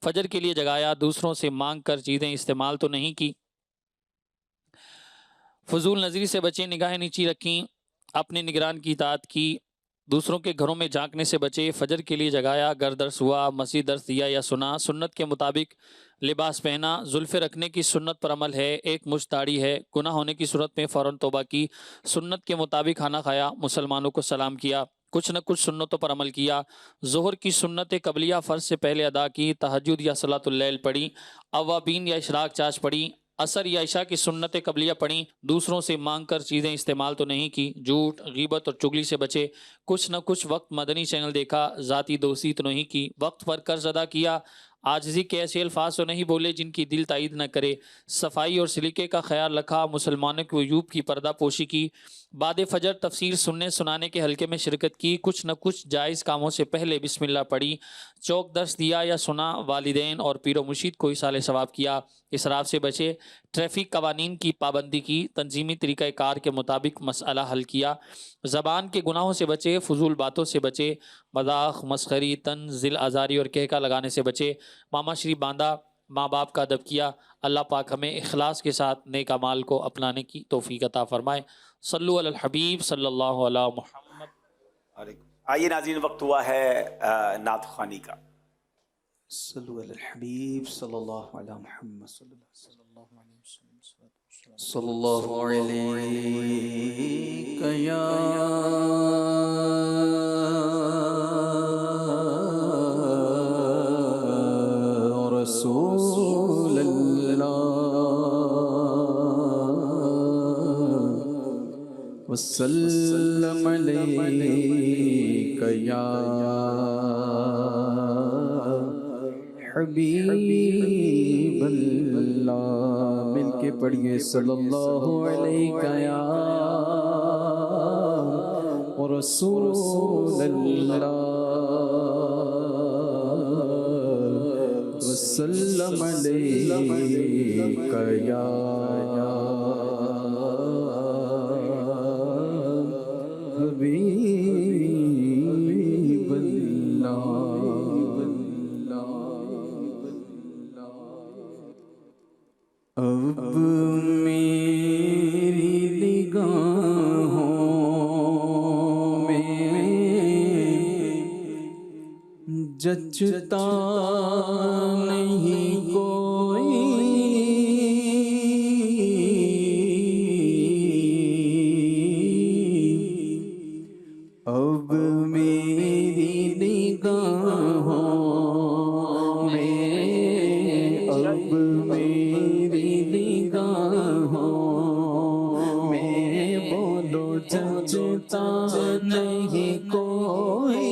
फजर के लिए जगाया, दूसरों से मांग कर चीज़ें इस्तेमाल तो नहीं की, फजूल नजरी से बचे, निगाहें नीची रखीं, अपने निगरान की इताअत की, दूसरों के घरों में झांकने से बचे, फजर के लिए जगाया, घर दर्स हुआ, मस्जिद दर्स दिया या सुना, सुन्नत के मुताबिक लिबास पहना, जुल्फ़े रखने की सुन्नत पर अमल है, एक मुश्त दाढ़ी है, गुनाह होने की सूरत में फ़ौरन तौबा की, सुन्नत के मुताबिक खाना खाया, मुसलमानों को सलाम किया, कुछ न कुछ सुन्नतों पर अमल किया, ज़ोहर की सुन्नत कबलिया फ़र्ज से पहले अदा की, तहज्जुद या सलातुल लैल पढ़ी, अवाबीन या इशराक चाश पढ़ी, असर या इशा की सुन्नत कबलिया पढ़ी, दूसरों से मांग कर चीज़ें इस्तेमाल तो नहीं की, झूठ गीबत और चुगली से बचे, कुछ न कुछ वक्त मदनी चैनल देखा, ज़ाती दोस्ती तो नहीं की, वक्त पर कर्ज अदा किया, आजिज़ी के ऐसे अल्फाज तो नहीं बोले जिनकी दिल तायद न करे, सफाई और सलीके का ख्याल रखा, मुसलमानों के वयूब की पर्दा पोशी की, बाद फजर तफसीर सुनने सुनाने के हल्के में शिरकत की, कुछ न कुछ जायज़ कामों से पहले बिस्मिल्लाह पढ़ी, चौक दर्स दिया या सुना, वालिदैन और पीरो मुर्शिद को इसाले सवाब किया, इसराफ से बचे, ट्रैफिक कवानीन की पाबंदी की, तंजीमी तरीक़ा कार के मुताबिक मसला हल किया, ज़बान के गुनाहों से बचे, फजूल बातों से बचे, मजाक मस्खरी तंज़ दिल आज़ारी और कहका लगाने से बचे, मामा श्री बांधा, माँ बाप का अदब किया। अल्लाह पाक हमें इखलास के साथ नेक अमाल को अपनाने की तौफीक अता फरमाए। सल्लु अलल हबीब सल्लल्लाहु अलैहि मुहम्मद। आइए नाज़रीन, वक्त हुआ है नात ख़्वानी का। صلو علی الحبیب صلی اللہ علی محمد صلی اللہ علیہ وسلم صلی اللہ علیہ یا رسول اللہ وسلم علیک یا حبیب اللہ. مل کے پڑھیے صلی اللہ علیہ یا رسول اللہ وسلم علیک یا حبیب اللہ. اب میری نگاہوں میں جچتا نہیں کوئی اب میری نگاہوں میں اب میری نگاہوں میں بولو جچتا نہیں کوئی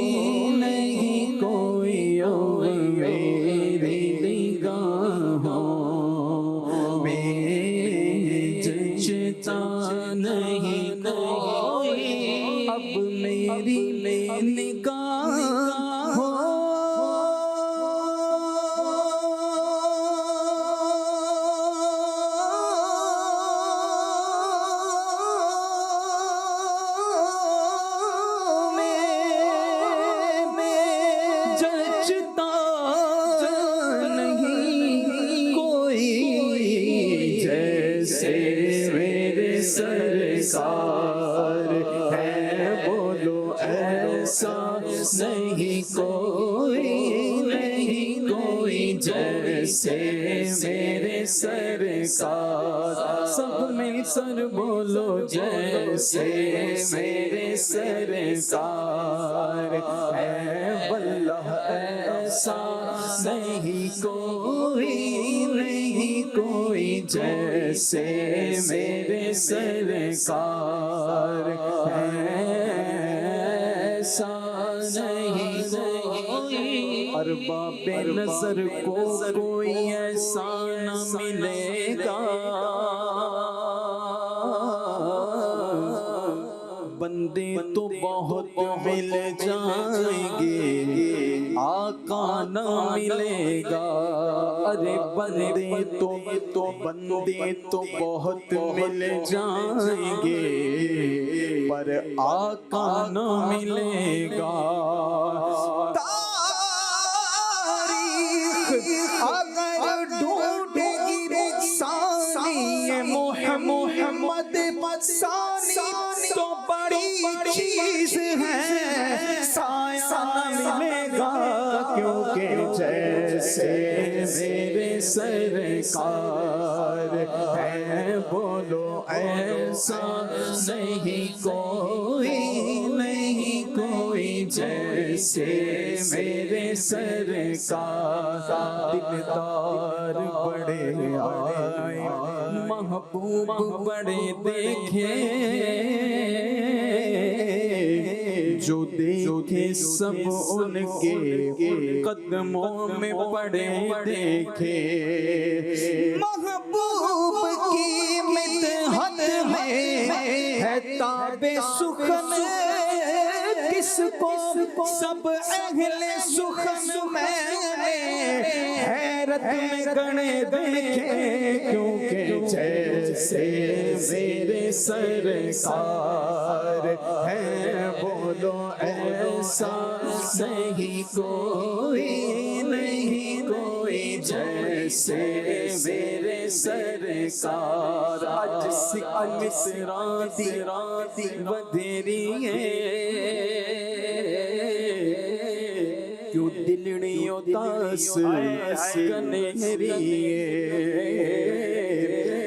نہیں کوئی اب میری نگاہوں میں جچتا نہیں کوئی اب میری نگاہوں سرکار ہے بولو ایسا نہیں کوئی نہیں کوئی جیسے میرے سرکار. سب مل کر بولو جیسے میرے سرکار ہے واللہ ایسا نہیں کوئی نہیں کوئی جیسے میرے سرکار ہے ایسا نہیں کوئی. ارباب نظر کو کوئی ایسا نہ ملے گا بندے تو بہت مل جائیں گے آقا نہ ملے گا. ارے بندے تو بہت مل جائیں گے پر آقا نہ ملے گا. تاریخ اگر ڈھونڈے گی ثانی محمد ثانی تو بڑی چیز ہے سایہ ملے گا کیونکہ جیسے میرے سرکار ہے بولو ایسا نہیں کوئی نہیں کوئی جیسے میرے سرکار. دلدار بڑے آئے محبوب بڑے دیکھے جو دیکھے سب ان کے قدموں میں پڑے دیکھے. محبوب کی مدحت میں ہے تاب سخن کس کو سب اہل سخن میں حیرت میں گنے دیکھے کیونکہ جیسے میرے سرکار ہے بولو ایسا نہیں کوئی نہیں کوئی جیسے میرے سرکار. آج مصراتی ودھیری ہے کیوں دلڑیوں تاس کنہریے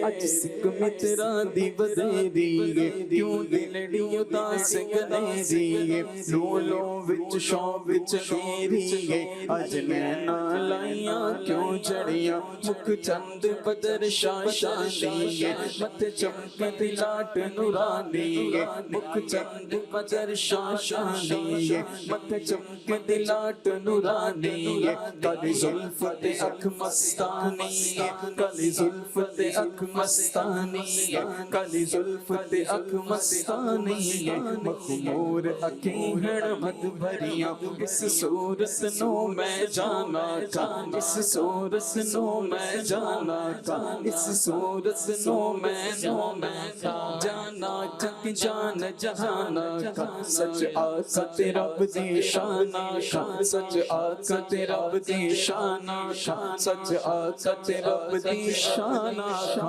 اج سکھ مترا دی بدریے کیوں دلڑیوں تاس کنہریے لولو وچ شوق وچ میریے اج نینا لائیاں کیوں جڑیاں مکھ چند بدر شاشانیے مت چمکتی لاٹ نورانیے مکھ چند بدر شاشانیے مت چمکتی لاٹ نورانیے کالی زلف تے اکھ مستانیے کالی زلف تے اکھ مستانیے کالی زلف تے اکھ مستانیے مخمور اکھیں ہن مد بھریاں اس صورت نو میں جانا کا اس صورت نو میں جانا کا اس صورت نو میں جانا کا جان جہانا کا سچ آقا تے رب دی شانا کا سچ آقا تے رب دی شانا کا سچ آقا تے رب دی شانا کا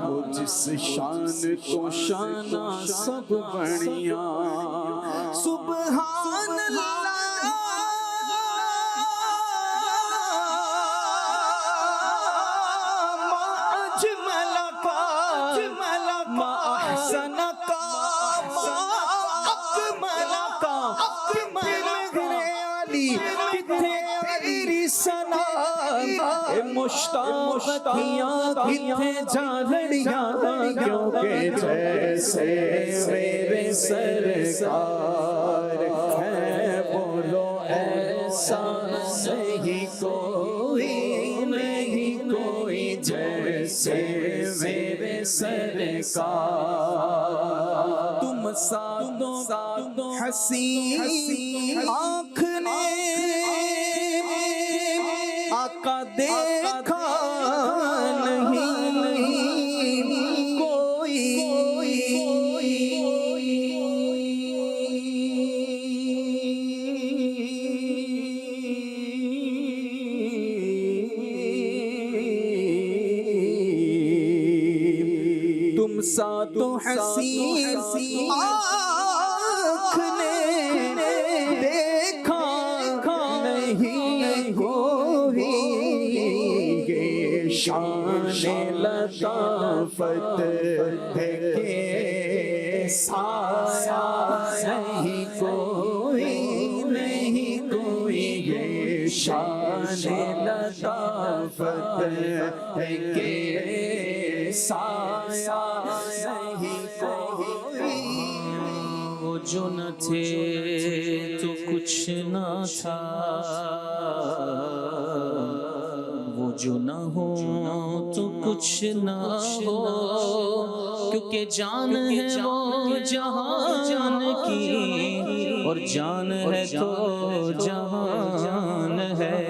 وہ جس شان تو شانا سب بڑیاں سبحان اللہ مشتاقیاں کتنے جانڑیاں کیونکہ جیسے میرے سرکار ہے بولو ایسا نہیں کوئی جیسے میرے سرکار تم سادوں حسین آنکھ نے آقا دیکھا نہیں کوئی تم ساتوں حسین آنکھ نے دیکھا نہیں کوئی شان لطافت ہے کہ سایہ نہیں کوئی یہ شان لطافت ہے کہ سایہ نہیں کوئی وہ جو نہ تھے تو کچھ نہ تھا وہ جو نہ ہو تو کچھ نہ ہو کیونکہ جان ہے وہ جہان کی اور جان ہے تو جہان ہے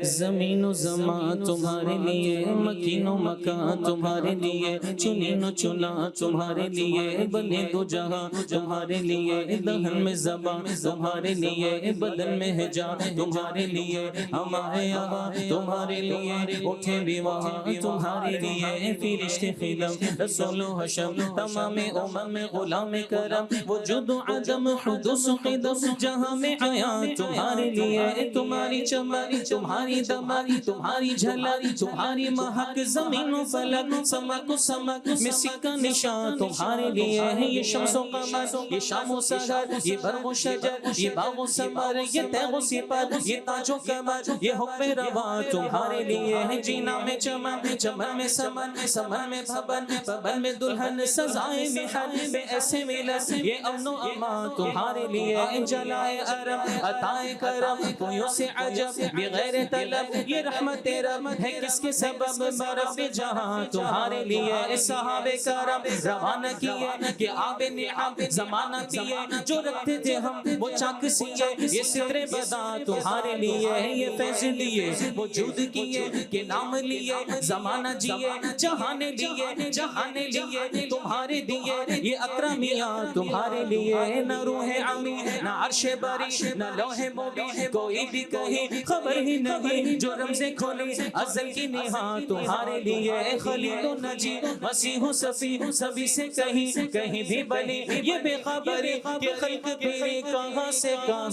زمین و زمان تمہارے لیے مکین و مکان تمہارے لیے چنین و چنا تمہارے لیے بنے دو جہاں تمہارے لیے دہن میں زبان تمہارے لیے بدن میں ہے جان تمہارے لیے ہم آئے یہاں تمہارے لیے اٹھے بھی وہاں تمہارے لیے فرشت خلم رسول و حشم تمام امم غلام کرم وجود و عدم حدوث و قدم جہاں میں آیا تمہارے لیے تمہاری چمن تمہاری دماری تمہاری جھلک تمہاری مہک زمین و فلک سمک و سمک میں سکہ نشان تمہارے لیے ہے یہ شمس و قمر یہ شام و سحر یہ برگ و شجر یہ باغ و ثمر یہ تیغ و سپر یہ تاج و کمر یہ حکم روا تمہارے لیے ہے جینا میں چمن چمن میں سمن سمن میں بھبن بھبن میں دلہن سزائے محن بے ایسے ملس یہ امن و امان تمہارے لیے جلائے عرب عطائے کرم کوئیوں سے عجب بغیر طلب یہ رحمت رب ہے کس کے سبب رب جہاں تمہارے لیے صحابہ کرام روانہ کیے کہ آب نعم زمانہ دیے جو رکھتے تھے ہم وہ چاک سیے یہ ستر بدا تمہارے لیے یہ فیض لیے وجود کیے کہ نام لیے زمانہ جیے جہان لیے تمہارے دیے یہ اکرمیاں تمہارے لیے نہ روح عمی نہ عرش بری نہ لوح مبین کوئی بھی کہیں خبر ہی نہیں جو رمزیں کھولے ازل کی نہا تمہارے لیے خلیل و نجی مسیح و صفی سبھی سے کہیں بھی بلی یہ بے خبری کہ خلق پھرے کہاں سے کہاں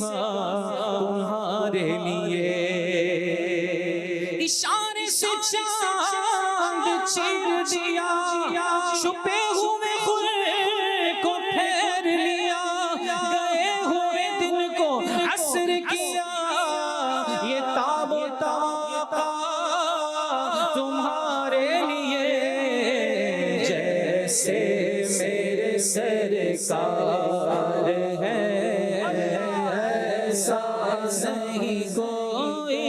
تمہارے لیے اشارے سے چاند چیر دیا چھپے ہوئے خور کو پھیر لیا گئے ہوئے دن کو عصر کیا یہ تاب و طاقہ تمہارے لیے جیسے میرے سرکار ہے ایسا نہیں کوئی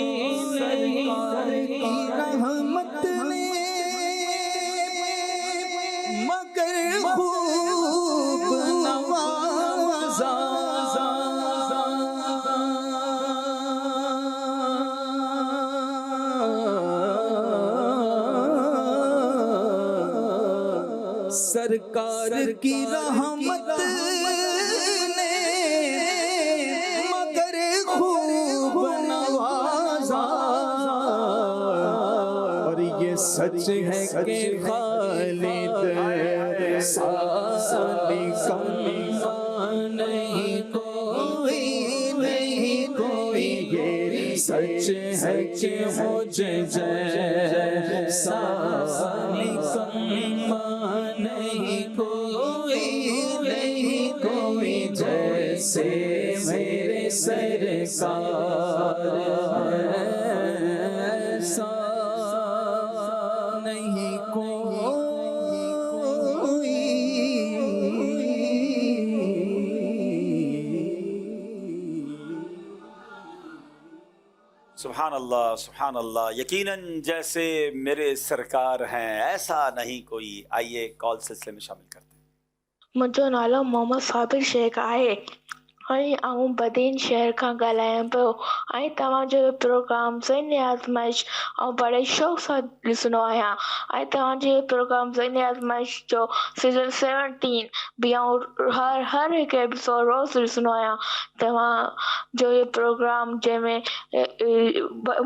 رحمت نے مگر خوب نوازا سرکار کی رحمت نے مگر خوب نوازا اور یہ سچ ہے کہ خالد سالی کم نہیں کوئی یہ سچ ہے کہ مجھے جیسا کم نہیں کوئی جیسے میرے سرکار ایسا نہیں کوئی سبحان اللہ سبحان اللہ. یقیناً جیسے میرے سرکار ہیں ایسا نہیں کوئی. آئیے کال سلسلے میں شامل کرتے ہیں. मुंहिंजो नालो मोहम्मद साबिर शेख आहे ऐं आऊं बदीन शहर खां ॻाल्हायां पियो ऐं तव्हांजो प्रोग्राम ज़हनी आज़माइश ऐं बड़े शौक़ सां ॾिसंदो आहियां ऐं तव्हांजे प्रोग्राम ज़हनी आज़माइश जो सीज़न 17 बि आऊं हर हिकु एपिसोड रोज़ ॾिसंदो आहियां. तव्हांजो इहो प्रोग्राम जंहिंमें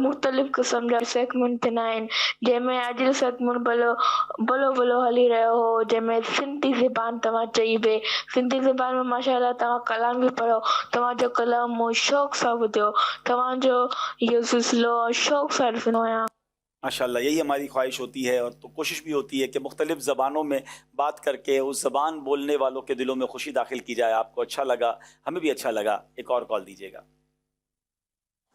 मुख़्तलिफ़ क़िस्म जा सेगमेंट थींदा आहिनि जंहिंमें अॼु जो सेगमेंट भलो हली रहियो हो जंहिंमें सिंधी ज़बान तव्हां चई पे सिंधी ज़बान में माशाअल्लाह तव्हां कलाम बि पढ़ो तव्हांजो कलाम मूं शौक़ सां ॿुधियो तव्हांजो इहो सिलसिलो शौक़ सां ॾिसंदो आहियां. माशाल्लाह यही हमारी ख्वाहिश होती है और तो कोशिश भी होती है कि मुख्तलिफ़ ज़बानों में बात करके उस ज़बान बोलने वालों के दिलों में खुशी दाखिल की जाए. आपको अच्छा लगा, हमें भी अच्छा लगा. एक और कॉल दीजिएगा.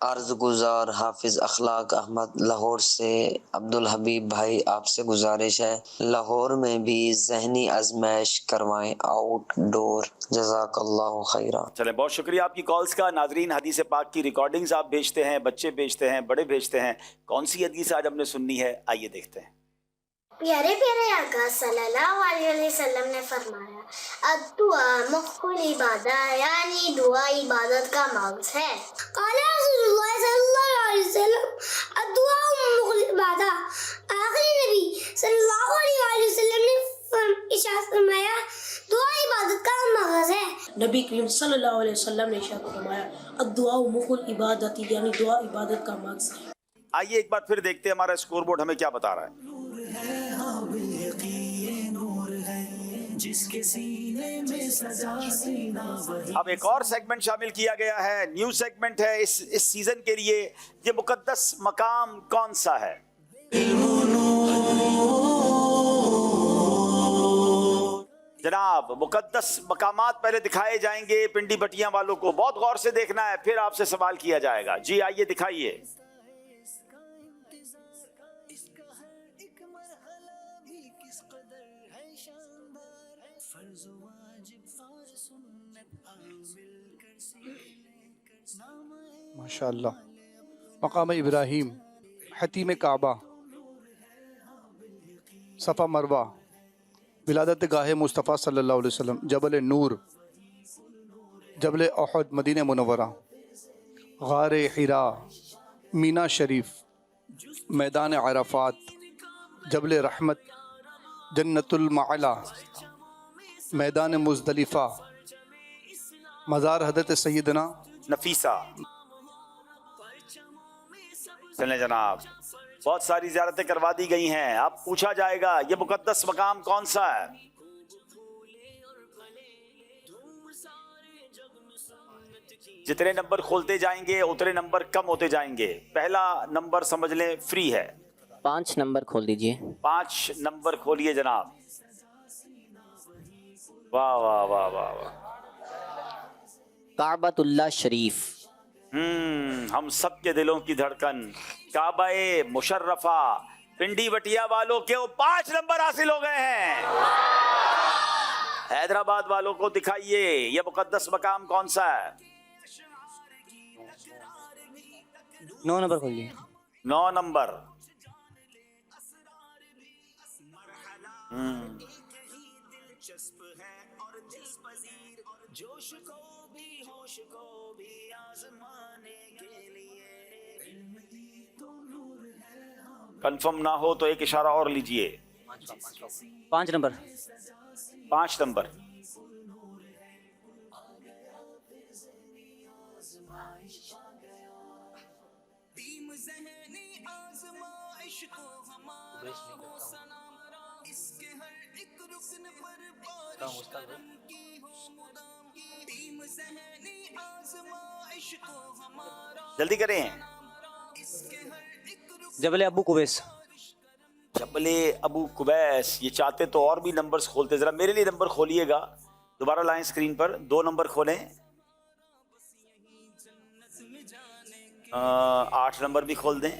अर्ज गुजार हाफिज अखलाक अहमद लाहौर से अब्दुल हबीब भाई आपसे गुजारिश है लाहौर में भी ज़हनी आजमाइश करवाएं आउटडोर जज़ाकल्लाहु खैरा. चलें, बहुत शुक्रिया आपकी कॉल्स का. नाजरीन, हदीस पाक की रिकॉर्डिंग्स आप भेजते हैं, बच्चे भेजते हैं, बड़े भेजते हैं. कौन सी हदीस आज हमने सुननी है, आइए देखते हैं. प्यारे प्यारे आका सल्लल्लाहु अलैहि वसल्लम ने फरमाया अद्दुआ मुख्कुल इबादत यानी दुआ इबादत का मग़ज़ है. क़ाला रसूलुल्लाह सल्लल्लाहु अलैहि वसल्लम अद्दुआ मुख्कुल इबादत आखिरी नबी सल्लल्लाहु अलैहि वसल्लम ने इरशाद फरमाया दुआ इबादत का मग़ज़ है. नबी करीम सल्लल्लाहु अलैहि वसल्लम ने इरशाद फरमाया अद्दुआ मुख्कुल इबादत यानी दुआ इबादत का मग़ज़ है. आइए एक बार फिर देखते हैं हमारा स्कोर बोर्ड हमें क्या बता रहा है. अब एक और सेगमेंट शामिल किया गया है, न्यू सेगमेंट है इस सीजन के लिए. ये मुकद्दस मकाम कौन सा है? जनाब, मुकद्दस मकामात पहले दिखाए जाएंगे पिंडी भटियां वालों को. बहुत गौर से देखना है, फिर आपसे सवाल किया जाएगा. जी आइए दिखाइए. माशाअल्लाह. मकाम इब्राहीम, हतीम काबा, सफ़ा मरवा, विलादत गाह मुस्तफ़ा सल्लल्लाहु अलैहि वसल्लम, जबल नूर, जबल अहद मदीना मुनव्वरा, गार हिरा, मीना शरीफ, मैदान अरफात, जबल रहमत, जन्नतुल मअला, मैदान मुज़दलिफ़ा, मज़ार हज़रत सैयदना नफीसा, चलें जनाब, बहुत सारी ज़ियारतें करवा दी गई हैं। अब पूछा जाएगा ये मुकद्दस मकाम कौन सा है? जितने नंबर खोलते जाएंगे उतने नंबर कम होते जाएंगे। पहला नंबर समझ लें फ्री है। 5 नंबर खोल दीजिए। 5 नंबर खोलिए जनाब। वाह वाह वाह वाह वाह। काबतुल्लाह शरीफ। हम सब के दिलों की धड़कन काबाए मुशर्रफा पिंडी बटिया वालों के वो 5 नंबर हासिल हो गए हैं। हैदराबाद वालों को दिखाइए ये मुकद्दस मकाम कौन सा है? 9 नंबर खोलिए। 9 नंबर। कंफर्म ना हो तो एक इशारा और लीजिए। 5 नंबर। 5 नंबर। जल्दी करें। जबले अबू कुवैस। जबले अबू कुवैस। ये चाहते तो और भी नंबर्स खोलते। जरा मेरे लिए नंबर खोलिएगा, दोबारा लाएं स्क्रीन पर। 2 नंबर खोलें। 8 नंबर भी खोल दें।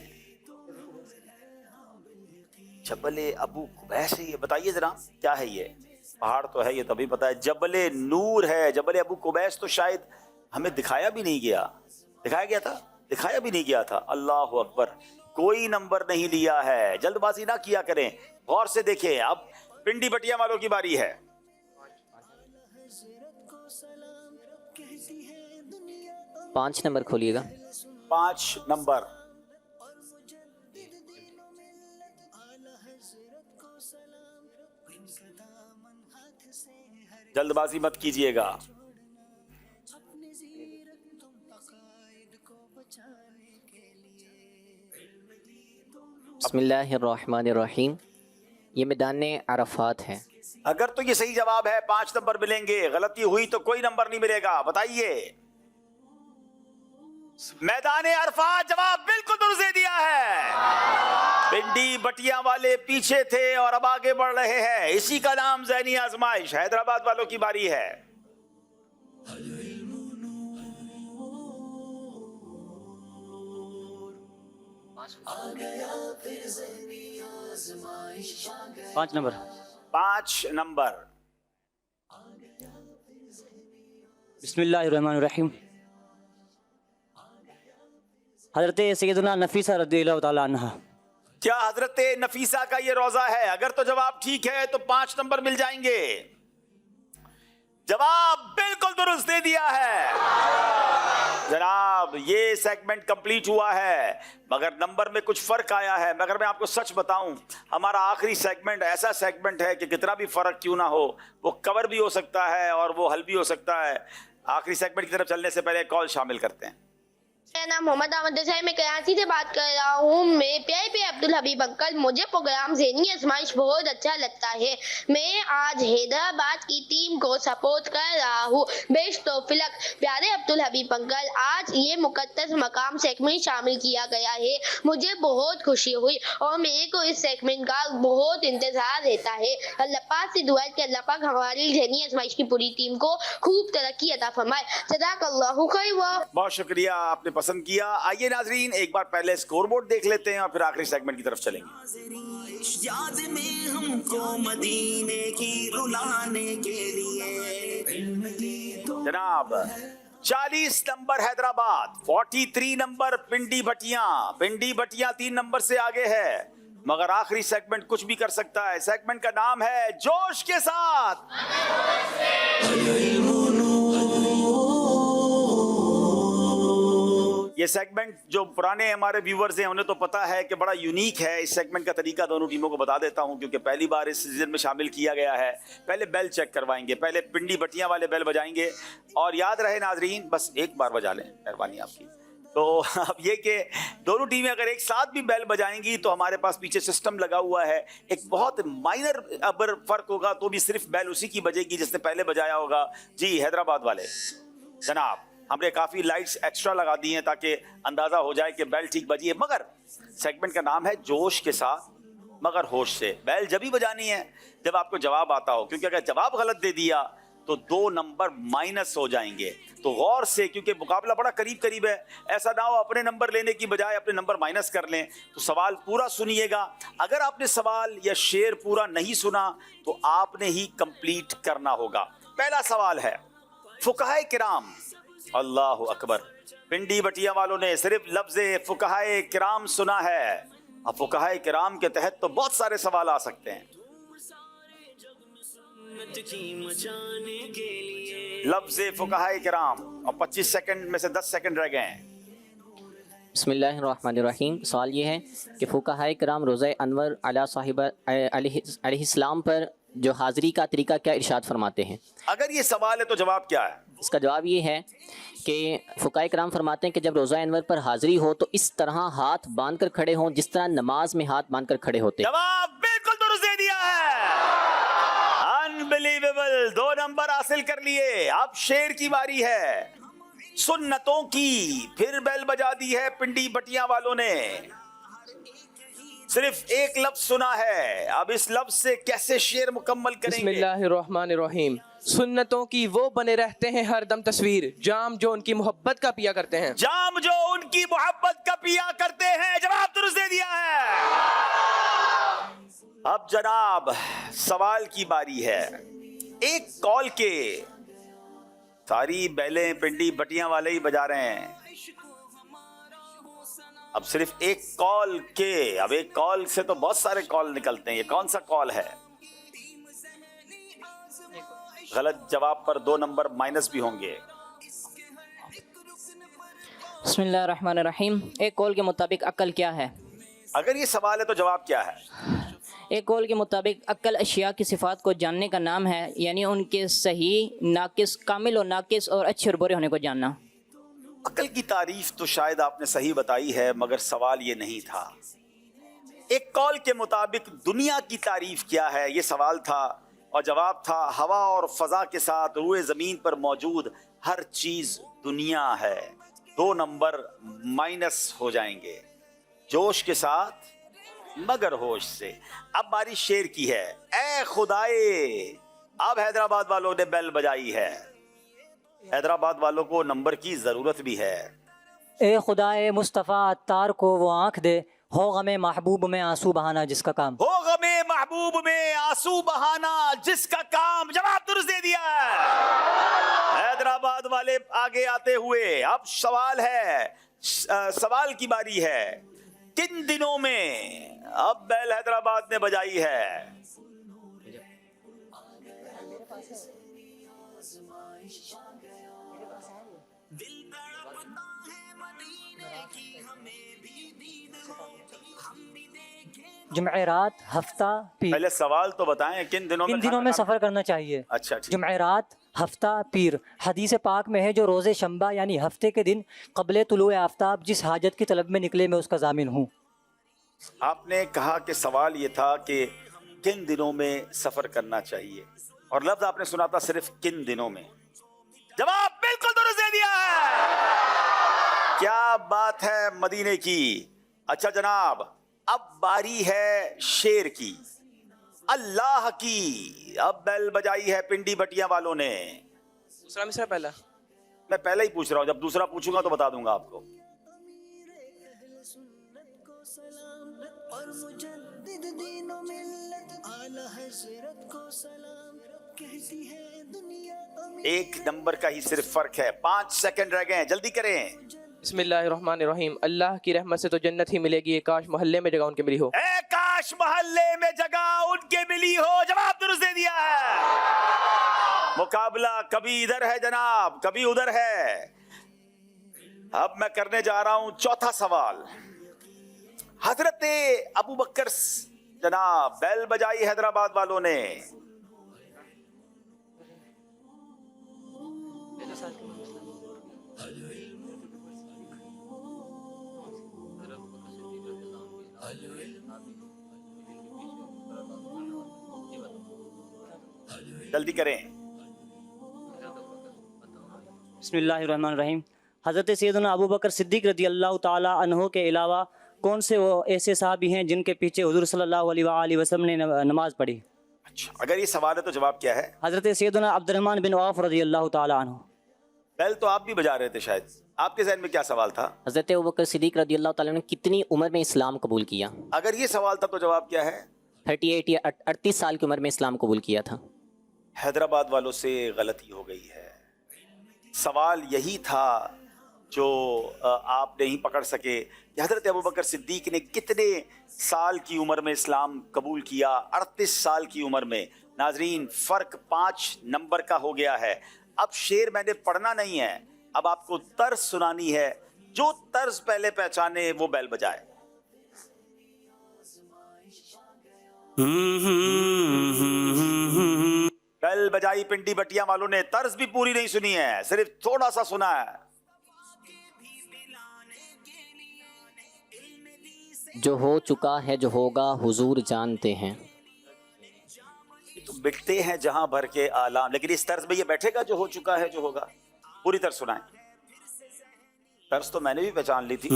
जबले अबू कुवैस है ये, बताइए जरा क्या है ये? पहाड़ तो है ये, तभी पता है। जबले नूर है। जबले अबू कुवैस तो शायद हमें दिखाया भी नहीं गया। दिखाया गया था? दिखाया भी नहीं गया था। अल्लाह अकबर। कोई नंबर नहीं लिया है। जल्दबाजी ना किया करें, गौर से देखें। अब पिंडी बटिया वालों की बारी है। 5 नंबर खोलिएगा। 5 नंबर। जल्दबाजी मत कीजिएगा। बिस्मिल्लाहिर्रहमानिर्रहीम। ये मैदान अरफात है। अगर तो ये सही जवाब है 5 नंबर मिलेंगे, गलती हुई तो कोई नंबर नहीं मिलेगा। बताइए। मैदान अरफात जवाब बिल्कुल दुरुस्त दे दिया है। पिंडी बटिया वाले पीछे थे और अब आगे बढ़ रहे हैं। इसी का नाम ज़हनी आजमाइश। हैदराबाद वालों की बारी है। पाँच नंबर। 5 नंबर। बिस्मिल्लाहिर्रहमानिर्रहीम। हज़रत सैयदना नफीसा रज़ियल्लाहु ताला अन्हा। क्या हजरत नफीसा का ये रोजा है? अगर तो जवाब ठीक है तो 5 नंबर मिल जाएंगे। जवाब बिल्कुल दुरुस्त दे दिया है जनाब। ये सेगमेंट कंप्लीट हुआ है, मगर नंबर में कुछ फर्क आया है। मगर मैं आपको सच बताऊं, हमारा आखिरी सेगमेंट ऐसा सेगमेंट है कि कितना भी फर्क क्यों ना हो, वो कवर भी हो सकता है और वो हल भी हो सकता है। आखिरी सेगमेंट की तरफ चलने से पहले कॉल शामिल करते हैं। मेरा नाम मोहम्मद अहमद है, मैं कराची से बात कर रहा हूँ। मैं प्यारे पे अब्दुल हबीब अंकल, मुझे प्रोग्राम ज़हनी आजमाइश बहुत अच्छा लगता है। मैं आज हैदराबाद की टीम को सपोर्ट कर रहा हूँ। बेस्ट तौफीक प्यारे अब्दुल हबीब अंकल, आज ये मुकद्दस मकाम सेगमेंट शामिल किया गया है, मुझे बहुत खुशी हुई और मेरे को इस सेगमेंट का बहुत इंतजार रहता है। अल्लाह पाक से दुआ है कि अल्लाह पाक हमारी ज़हनी आजमाइश की पूरी टीम को खूब तरक्की अता फरमाए। जज़ाकल्लाहु खैर। बहुत शुक्रिया, आपने पसंद किया। आइए नाजरीन, एक बार पहले स्कोर बोर्ड देख लेते हैं और फिर आखिरी सेगमेंट की तरफ चलेंगे। याद में हमको मदीने की रुलाने के लिए जनाब 40 नंबर हैदराबाद, 43 नंबर पिंडी भटिया। पिंडी भटिया 3 नंबर से आगे है, मगर आखिरी सेगमेंट कुछ भी कर सकता है। सेगमेंट का नाम है जोश के साथ। ये सेगमेंट जो पुराने हमारे व्यूवर्स हैं उन्हें तो पता है कि बड़ा यूनिक है। इस सेगमेंट का तरीका दोनों टीमों को बता देता हूं, क्योंकि पहली बार इस सीजन में शामिल किया गया है। पहले बेल चेक करवाएंगे, पहले पिंडी बटिया वाले बेल बजाएंगे और याद रहे नाजरीन, बस एक बार बजा लें, मेहरबानी आपकी। तो अब ये कि दोनों टीमें अगर एक साथ भी बैल बजाएंगी तो हमारे पास पीछे सिस्टम लगा हुआ है, एक बहुत माइनर अगर फर्क होगा तो भी सिर्फ बैल उसी की बजेगी जिसने पहले बजाया होगा। जी हैदराबाद वाले जनाब, हमने काफ़ी लाइट्स एक्स्ट्रा लगा दी हैं ताकि अंदाज़ा हो जाए कि बैल ठीक बजी है, मगर सेगमेंट का नाम है जोश के साथ मगर होश से। बैल जब ही बजानी है जब आपको जवाब आता हो, क्योंकि अगर जवाब गलत दे दिया तो 2 नंबर माइनस हो जाएंगे। तो गौर से, क्योंकि मुकाबला बड़ा करीब करीब है, ऐसा ना हो अपने नंबर लेने की बजाय अपने नंबर माइनस कर लें। तो सवाल पूरा सुनिएगा। अगर आपने सवाल या शेर पूरा नहीं सुना तो आपने ही कंप्लीट करना होगा। पहला सवाल है, फुकहाए किराम, अल्लाह अकबर, पिंडी बटिया वालों ने सिर्फ लफ्ज़ फुकहाए किराम सुना है। अब फुकहाए किराम के तहत तो बहुत सारे सवाल आ सकते हैं। लफ्ज़ फुकहाए किराम, और 25 सेकंड में से 10 सेकंड रह गए हैं। बिस्मिल्लाहिर्रहमानिर्रहीम। सवाल ये है कि फुक़हाए किराम रोज़ा अनवर अला साहिब अलैहिस्सलाम पर जो हाज़री का तरीका क्या इरशाद फरमाते हैं? अगर ये सवाल है तो जवाब क्या है? इसका जवाब ये है कि फुक़हाए किराम फरमाते हैं कि जब रोज़ा अनवर पर हाज़री हो तो इस तरह हाथ बांध कर खड़े हों जिस तरह नमाज में हाथ बांध कर खड़े होते हैं। जवाब बिल्कुल दुरुस्त दे दिया है, अनबिलीवेबल, 2 नंबर हासिल कर लिए। अब शेर की बारी है, सुन्नतों की, फिर बेल बजा दी है पिंडी बटिया वालों ने। सिर्फ एक लफ्ज सुना है, अब इस लफ्ज से कैसे शेर मुकम्मल करेंगे? बिस्मिल्लाहिर्रहमानिर्रहीम। सुन्नतों की वो बने रहते हैं हर दम तस्वीर, जाम जो उनकी मोहब्बत का पिया करते हैं। जाम जो उनकी मोहब्बत का पिया करते हैं, जवाब दुरुस्त दे दिया है। अब जनाब सवाल की बारी है। एक कॉल के सारी बैलें पिंडी बटियां वाले ही बजा रहे हैं। अब सिर्फ एक कॉल के, अब एक कॉल से तो बहुत सारे कॉल निकलते हैं। ये कौन सा कॉल है? गलत जवाब पर 2 नंबर माइनस भी होंगे। बिस्मिल्लाहिर्रहमानिर्रहीम। एक कौल के मुताबिक अक्ल क्या है? अगर ये सवाल है तो जवाब क्या है? एक कौल के मुताबिक अक्ल अशिया की सिफ़ात को जानने का नाम है, यानी उनके सही, नाकिस, कामिल और नाकिस और अच्छे और बुरे होने को जानना। अक्ल की तारीफ तो शायद आपने सही बताई है, मगर सवाल ये नहीं था। एक कौल के मुताबिक दुनिया की तारीफ क्या है, ये सवाल था, और जवाब था हवा और फजा के साथ रूए ज़मीन पर मौजूद हर चीज़ दुनिया है। 2 नंबर माइनस हो जाएंगे। जोश के साथ मगर होश से। अब बारी शेर की है। ए खुदाए, अब हैदराबाद वालों ने बेल बजाई है। हैदराबाद वालों को नंबर की ज़रूरत भी है। ए खुदाए मुस्तफ़ा अत्तार को वो आँख दे, हो गमे महबूब में आंसू बहाना जिसका काम। हो गमे महबूब में आंसू बहाना जिसका काम, जवाब दुरुस्त दे दिया है हैदराबाद वाले आगे आते हुए। अब सवाल है, सवाल की बारी है। किन दिनों में अब बैल हैदराबाद ने बजाई है? जुमेरात, हफ्ता, पीर। पहले सवाल तो बताएं, किन दिनों में? इन दिनों में सफ़र करना चाहिए। अच्छा ठीक। जुमेरात, हफ्ता, पीर। हदीस पाक में है जो रोज़े शंबा यानी हफ्ते के दिन क़ब्ले तुलूए आफ्ताब जिस हाजत की तलब में निकले मैं उसका ज़ामिन हूँ। आपने कहा कि सवाल ये था कि किन दिनों में सफ़र करना चाहिए, और लफ्ज़ आपने सुना था सिर्फ किन दिनों में। जवाब बिल्कुल दुरुस्त दे दिया है। क्या बात है मदीने की। अच्छा जनाब, अब बारी है शेर की, अल्लाह की। अब बेल बजाई है पिंडी बटिया वालों ने। दूसरा मिसरा पहला? मैं पहले ही पूछ रहा हूँ, जब दूसरा पूछूंगा तो बता दूंगा आपको। एक नंबर का ही सिर्फ फर्क है। 5 सेकंड रह गए हैं, जल्दी करें। बिस्मिल्लाहिर्रहमानिर्रहीम। अल्लाह की रहमत से तो जन्नत ही मिलेगी, काश मोहल्ले में जगह उनके मिली हो। काश मोहल्ले में जगह उनके मिली हो, जवाब दुरुस्त दे दिया है। मुकाबला कभी इधर है जनाब, कभी उधर है। अब मैं करने जा रहा हूं चौथा सवाल। हजरत अबू बकर जनाब, बेल बजाई हैदराबाद वालों ने। जल्दी करें। बिस्मिल्लाहिर्रहमानिर्रहीम। हज़रत सैयदना अबू बकर सिद्दीक़ रज़ी अल्लाह ताला अन्हो के अलावा कौन से वो ऐसे साहबी हैं जिनके पीछे हुज़ूर सल्लल्लाहु अलैहि वसल्लम ने नमाज़ पढ़ी? अच्छा, अगर ये सवाल है तो जवाब क्या है? हज़रत सैयदना अब्दुर्रहमान बिन औफ रज़ी अल्लाह ताला अन्हु। बेल तो आप भी बजा रहे थे शायद, आपके ज़हन में क्या सवाल था? हज़रत अबू बकर सिद्दीक़ रज़ी अल्लाह ताला ने कितनी उम्र में इस्लाम कबूल किया? अगर ये सवाल था तो जवाब क्या है? 38 या 38 साल की उम्र में इस्लाम कबूल किया था। हैदराबाद वालों से गलती हो गई है। सवाल यही था जो आप नहीं पकड़ सके कि हज़रत अबू बकर सिद्दीक़ ने कितने साल की उम्र में इस्लाम कबूल किया। 38 साल की उम्र में। नाजरीन, फ़र्क 5 नंबर का हो गया है। अब शेर मैंने पढ़ना नहीं है, अब आपको तर्ज सुनानी है। जो तर्ज पहले पहचाने वो बैल बजाए। बैल बजाई पिंडी बटिया वालों ने, तर्ज भी पूरी नहीं सुनी है, सिर्फ थोड़ा सा सुना है। जो हो चुका है जो होगा हुजूर जानते हैं। तो बिकते हैं जहां भर के आलाम, लेकिन इस तर्ज में ये बैठेगा जो हो चुका है जो होगा। पूरी तर्ज सुनाएं। तर्ज तो मैंने भी पहचान ली थी। जो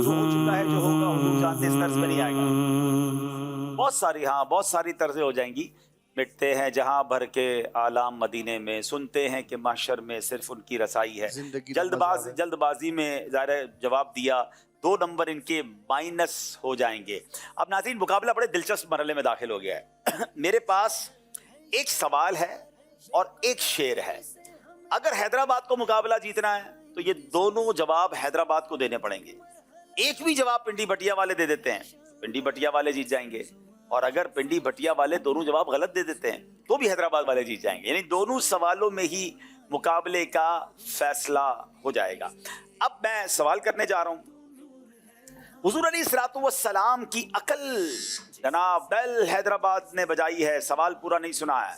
हो चुका है जो होगा हुजूर जानते, इस तर्ज में नहीं आएगा। बहुत सारी, हाँ बहुत सारी तर्जें हो जाएंगी। मिटते हैं जहां भर के आलाम मदीने में, सुनते हैं कि महशर में सिर्फ उनकी रसाई है। जल्दबाजी में ज़ाहिर जवाब दिया, 2 नंबर इनके माइनस हो जाएंगे। अब नाज़रीन, मुकाबला बड़े दिलचस्प मरहले में दाखिल हो गया है। मेरे पास एक सवाल है और एक शेर है। अगर हैदराबाद को मुकाबला जीतना है तो ये दोनों जवाब हैदराबाद को देने पड़ेंगे। एक भी जवाब पिंडी बटिया वाले दे देते हैं, पिंडी बटिया वाले जीत जाएंगे। और अगर पिंडी भटिया वाले दोनों जवाब गलत दे देते हैं तो भी हैदराबाद वाले जीत जाएंगे। यानी दोनों सवालों में ही मुकाबले का फैसला हो जाएगा। अब मैं सवाल करने जा रहा हूं। हुजूर अलैहिस्सलातु वस्सलाम की अकल जनाब बेल हैदराबाद ने बजाई है। सवाल पूरा नहीं सुना है।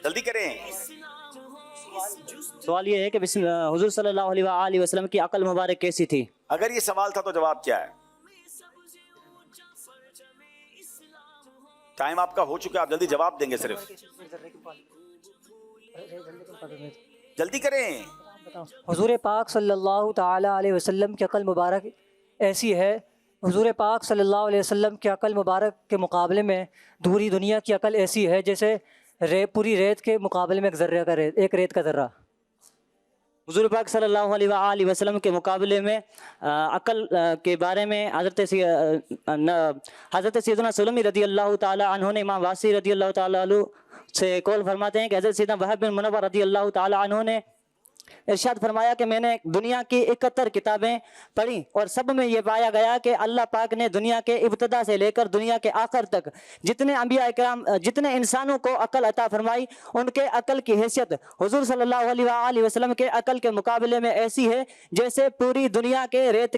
जल्दी करें। सवाल ये है कि हुजूर सल्लल्लाहु अलैहि वसल्लम की अकल मुबारक कैसी थी? अगर ये सवाल था तो जवाब क्या है? टाइम आपका हो चुका है, आप जल्दी जवाब देंगे। सिर्फ जल्दी करें। हुजूर पाक सल्लल्लाहु ताला अलैहि वसल्लम की अकल मुबारक ऐसी है, हुजूर पाक सल्लल्लाहु अलैहि वसल्लम की अकल मुबारक के मुकाबले में दूरी दुनिया की अकल ऐसी है जैसे पूरी रेत के मुकाबले में एक रेत का ज़र्रा। हुजूर पाक सल्लल्लाहु अलैहि वसल्लम के मुकाबले में अकल के बारे में हज़रत सैयदना सुलमी रज़ी अल्लाह ताला अन्हु ने इमाम वासी रज़ी अल्लाह ताला अन्हु से कौल फरमाते हैं कि हज़रत सैयदना वहाब बिन मुनव्वर रज़ी अल्लाह ताला अन्हु ने इरशाद फरमाया कि मैंने दुनिया की 71 किताबें पढ़ी और सब में ये पाया गया कि अल्लाह पाक ने दुनिया के इब्तदा से लेकर दुनिया के आखिर तक जितने अंबिया इकराम जितने इंसानों को अकल अता फरमाई, उनके अकल की हैसियत हुजूर सल्लल्लाहु अलैहि वसल्लम के अकल के मुकाबले में ऐसी है जैसे पूरी दुनिया के रेत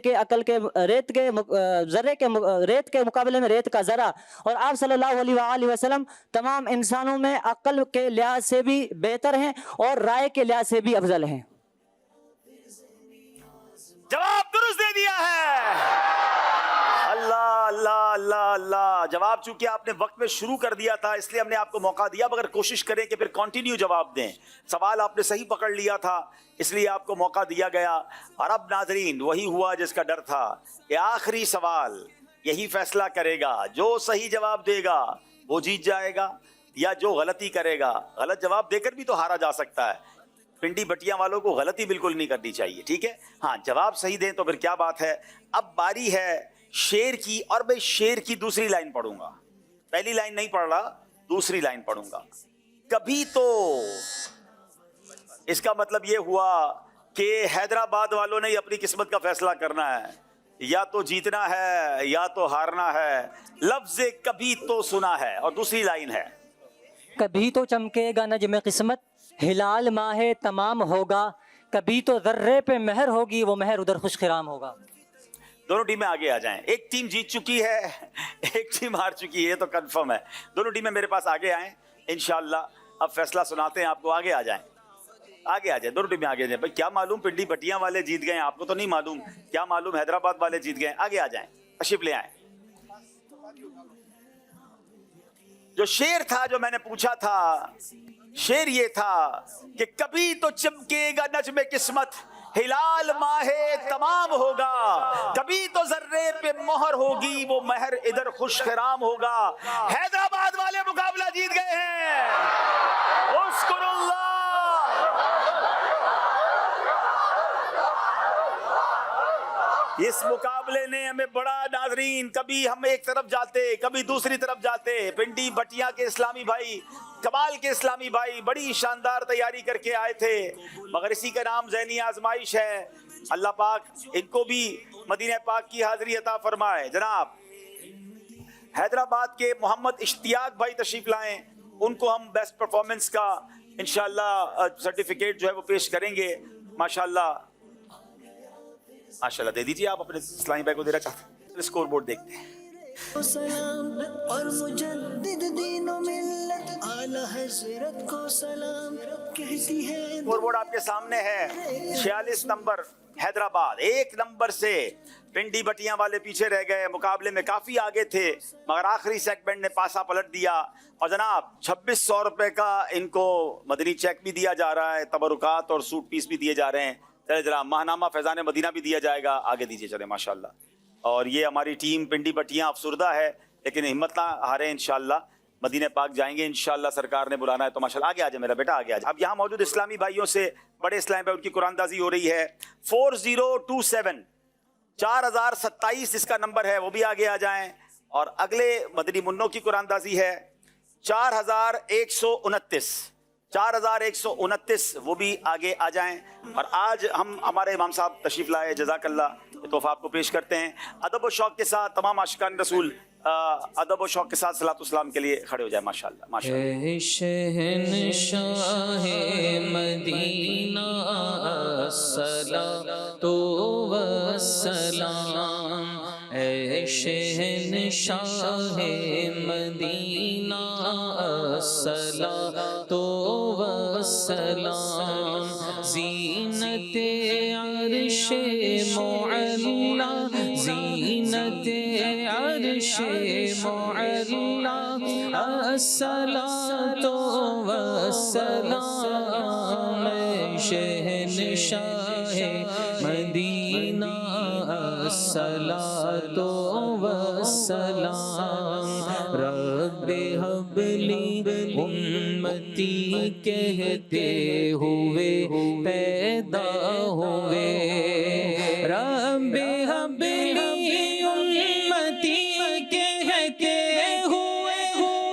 के मुकाबले में रेत का ज़रा। और आप सल्लल्लाहु अलैहि वसल्लम तमाम इंसानों में अकल के लिहाज से भी बेहतर हैं और राय के लिहाज से भी अफजल हैं। जवाब दुरुस्त दे दिया है। अल्लाह अल्लाह अल्लाह अल्लाह। जवाब चूंकि आपने वक्त में शुरू कर दिया था इसलिए हमने आपको मौका दिया, मगर कोशिश करें कि फिर कंटिन्यू जवाब दें। सवाल आपने सही पकड़ लिया था इसलिए आपको मौका दिया गया। और अब नाजरीन वही हुआ जिसका डर था कि आखिरी सवाल यही फैसला करेगा। जो सही जवाब देगा वो जीत जाएगा या जो गलती करेगा। गलत जवाब देकर भी तो हारा जा सकता है। पिंडी बटिया वालों को गलती बिल्कुल नहीं करनी चाहिए, ठीक है। हाँ, जवाब सही दें तो फिर क्या बात है। अब बारी है शेर की और मैं शेर की दूसरी लाइन पढ़ूंगा। पहली लाइन नहीं पढ़ रहा, दूसरी लाइन पढ़ूंगा। कभी तो इसका मतलब ये हुआ कि हैदराबाद वालों ने अपनी किस्मत का फैसला करना है, या तो जीतना है या तो हारना है। लफ्ज़ कभी तो सुना है और दूसरी लाइन है कभी तो चमकेगा नजम किस्मत हिलाल माहे तमाम होगा, कभी तो ज़र्रे पे महर होगी वो महर उधर खुशखिराम होगा। دونوں ٹیمیں آگے آ جائیں. ایک ٹیم جیت چکی ہے, ایک ٹیم ہار چکی ہے, یہ تو کنفرم ہے. دونوں ٹیمیں میرے پاس آگے آئیں انشاءاللہ. اب فیصلہ سناتے ہیں آپ کو. آگے آ جائیں, آگے آ جائیں, دونوں ٹیمیں آگے آ جائیں. بھائی کیا معلوم پنڈی بٹیاں والے جیت گئے, آپ کو تو نہیں معلوم. کیا معلوم حیدرآباد والے جیت گئے. آگے آ جائیں, تشریف لے آئیں. جو شعر تھا جو میں نے پوچھا تھا, شعر یہ تھا کہ کبھی تو چمکے گا نجم قسمت, ہلال ماہ تمام ہوگا. کبھی تو ذرے پہ مہر ہوگی, وہ مہر ادھر خوش خرام ہوگا. حیدرآباد والے مقابلہ جیت گئے ہیں. اذکر اللہ. اس مقابلے نے ہمیں بڑا ناظرین, کبھی ہم ایک طرف جاتے کبھی دوسری طرف جاتے. پنڈی بٹیا کے اسلامی بھائی, کمال کے اسلامی بھائی بڑی شاندار تیاری کر کے آئے تھے, مگر اسی کا نام ذہنی آزمائش ہے. اللہ پاک ان کو بھی مدینہ پاک کی حاضری عطا فرمائے. جناب حیدرآباد کے محمد اشتیاق بھائی تشریف لائیں, ان کو ہم بیسٹ پرفارمنس کا انشاءاللہ سرٹیفکیٹ جو ہے وہ پیش کریں گے. ماشاءاللہ ماشاءاللہ دے دیجیے آپ اپنے اسلامی بھائی کو دینا چاہتے ہیں. اسکور بورڈ دیکھتے ہیں. سلام اور مجدد دین و ملت اعلی حضرت کو سلام کہتی ہے. اسکور بورڈ آپ کے سامنے ہے. 46 نمبر حیدرآباد, 1 نمبر سے پنڈی بٹیاں والے پیچھے رہ گئے. مقابلے میں کافی آگے تھے مگر آخری سیگمنٹ نے پاسا پلٹ دیا. اور جناب 2600 روپے کا ان کو مدنی چیک بھی دیا جا رہا ہے, تبرکات اور سوٹ پیس بھی دیے جا رہے ہیں. چلے جناب ماہنامہ فیضان مدینہ بھی دیا جائے گا. آگے دیجیے چلے ماشاءاللہ. اور یہ ہماری ٹیم پنڈی بٹیاں افسردہ ہے لیکن ہمت نہ ہارے, انشاءاللہ مدینہ پاک جائیں گے انشاءاللہ. سرکار نے بلانا ہے تو ماشاءاللہ. آگے آ جائے میرا بیٹا, آگے آ جائے. اب یہاں موجود اسلامی بھائیوں سے بڑے اسلامی بھائی, ان کی قرآن دازی ہو رہی ہے. 4027 4027 اس کا نمبر ہے, وہ بھی آگے آ جائیں. اور اگلے مدنی منوں کی قرآن دازی ہے 4129 4129, وہ بھی آگے آ جائیں. اور آج ہم ہمارے امام صاحب تشریف لائے, جزاک اللہ, تحفہ آپ کو پیش کرتے ہیں. ادب و شوق کے ساتھ تمام عاشقان رسول ادب و شوق کے ساتھ صلاۃ والسلام کے لیے کھڑے ہو جائیں. ماشاءاللہ ماشاءاللہ. اے شہنشاہ مدینہ الصلاۃ والسلام, اے شہنشاہ مدینہ الصلاۃ والسلام. زینت عرش معلا, زینت عرش معلا, الصلاۃ والسلام. شہنشاہ مدینہ الصلاۃ والسلام. رب حب لی امتی کہتے ہوئے پیدا ہوئے, رب حب لی امتی کہتے ہوئے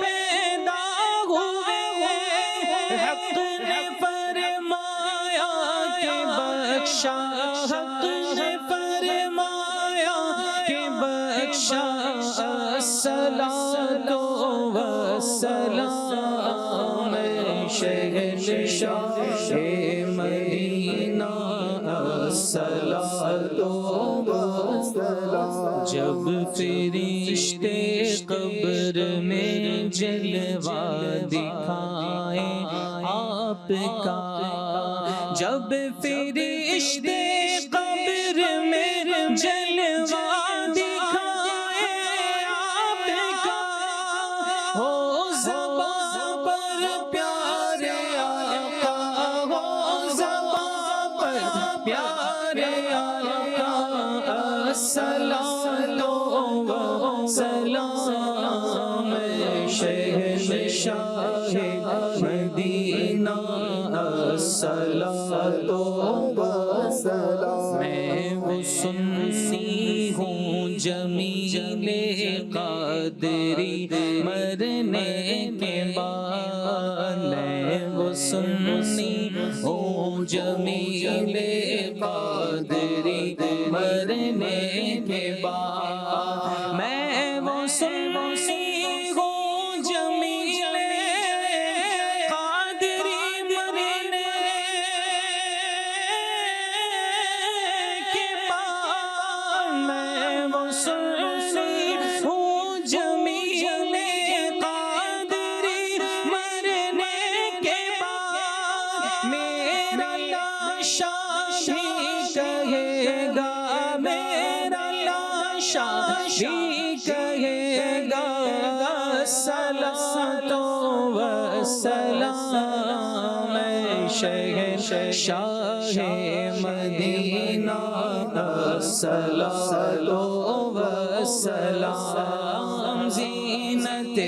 پیدا ہوئے. حق نے فرمایا کہ بخشا, حق نے فرمایا کہ بخشا. الصلاۃ والسلام. شہنشاہ مدینہ الصلاۃ والسلام. جب فرشتے قبر میں جلوہ دکھائیں آپ کا, جب فرشتے قبر میں جلوہ دکھائیں آپ کا, ہو زباں پر پیارے آقا, ہو زباں پر پیارے آقا. الصلاۃ والسلام. شہنشاہ مدینہ الصلاۃ والسلام. میں وہ سنی ہوں جمیل قادری مرنے کے بعد, میں وہ سنی ہوں جمیل قادری مرنے کے بعد. میں وہ سنی ہوں جمیل قادری مرنے کے بعد. میں شاہ بھی کہے گا الصلاۃ والسلام شہنشاہ مدینہ الصلاۃ والسلام زینت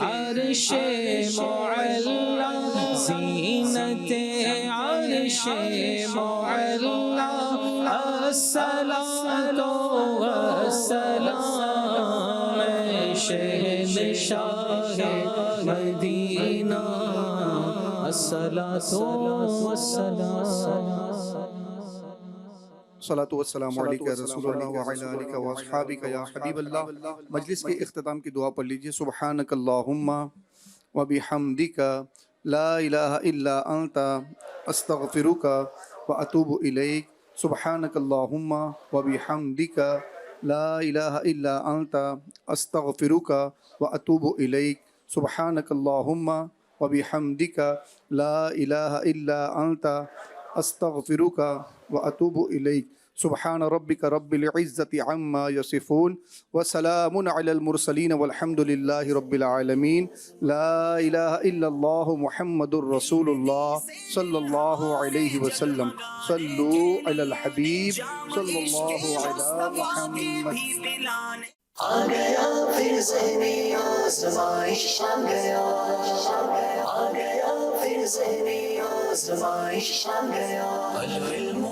عرش معلا زینت عرش معلا الصلاۃ والسلام شہنشاہ مدینہ الصلاۃ والسلام صلاۃ والسلام علیک یا رسول اللہ وعلی آلک و اصحابک یا حبیب اللہ. مجلس کے اختتام کی دعا پڑھ لیجئے. سبحانک اللہم و بحمدک لا الہ الا انت استغفرک و اتوب الیک. سبحانک اللہم و بحمدک لا الہ الا انت استغفرک و اتوب الیک. سبحانک اللہم و بحمدک لا الہ الا انت استغفرک و اتوب الیک. سبحان ربک رب العزت عما یصفون وسلام علی المرسلین والحمد للہ رب العالمین. لا الہ الا اللہ محمد الرسول اللہ صلی اللہ علیہ وسلم. صلو علی الحبیب صلی اللہ علی محمد. آ گیا پھر ذہنی آزمائش آ گیا پھر ذہنی آزمائش آ گیا العلم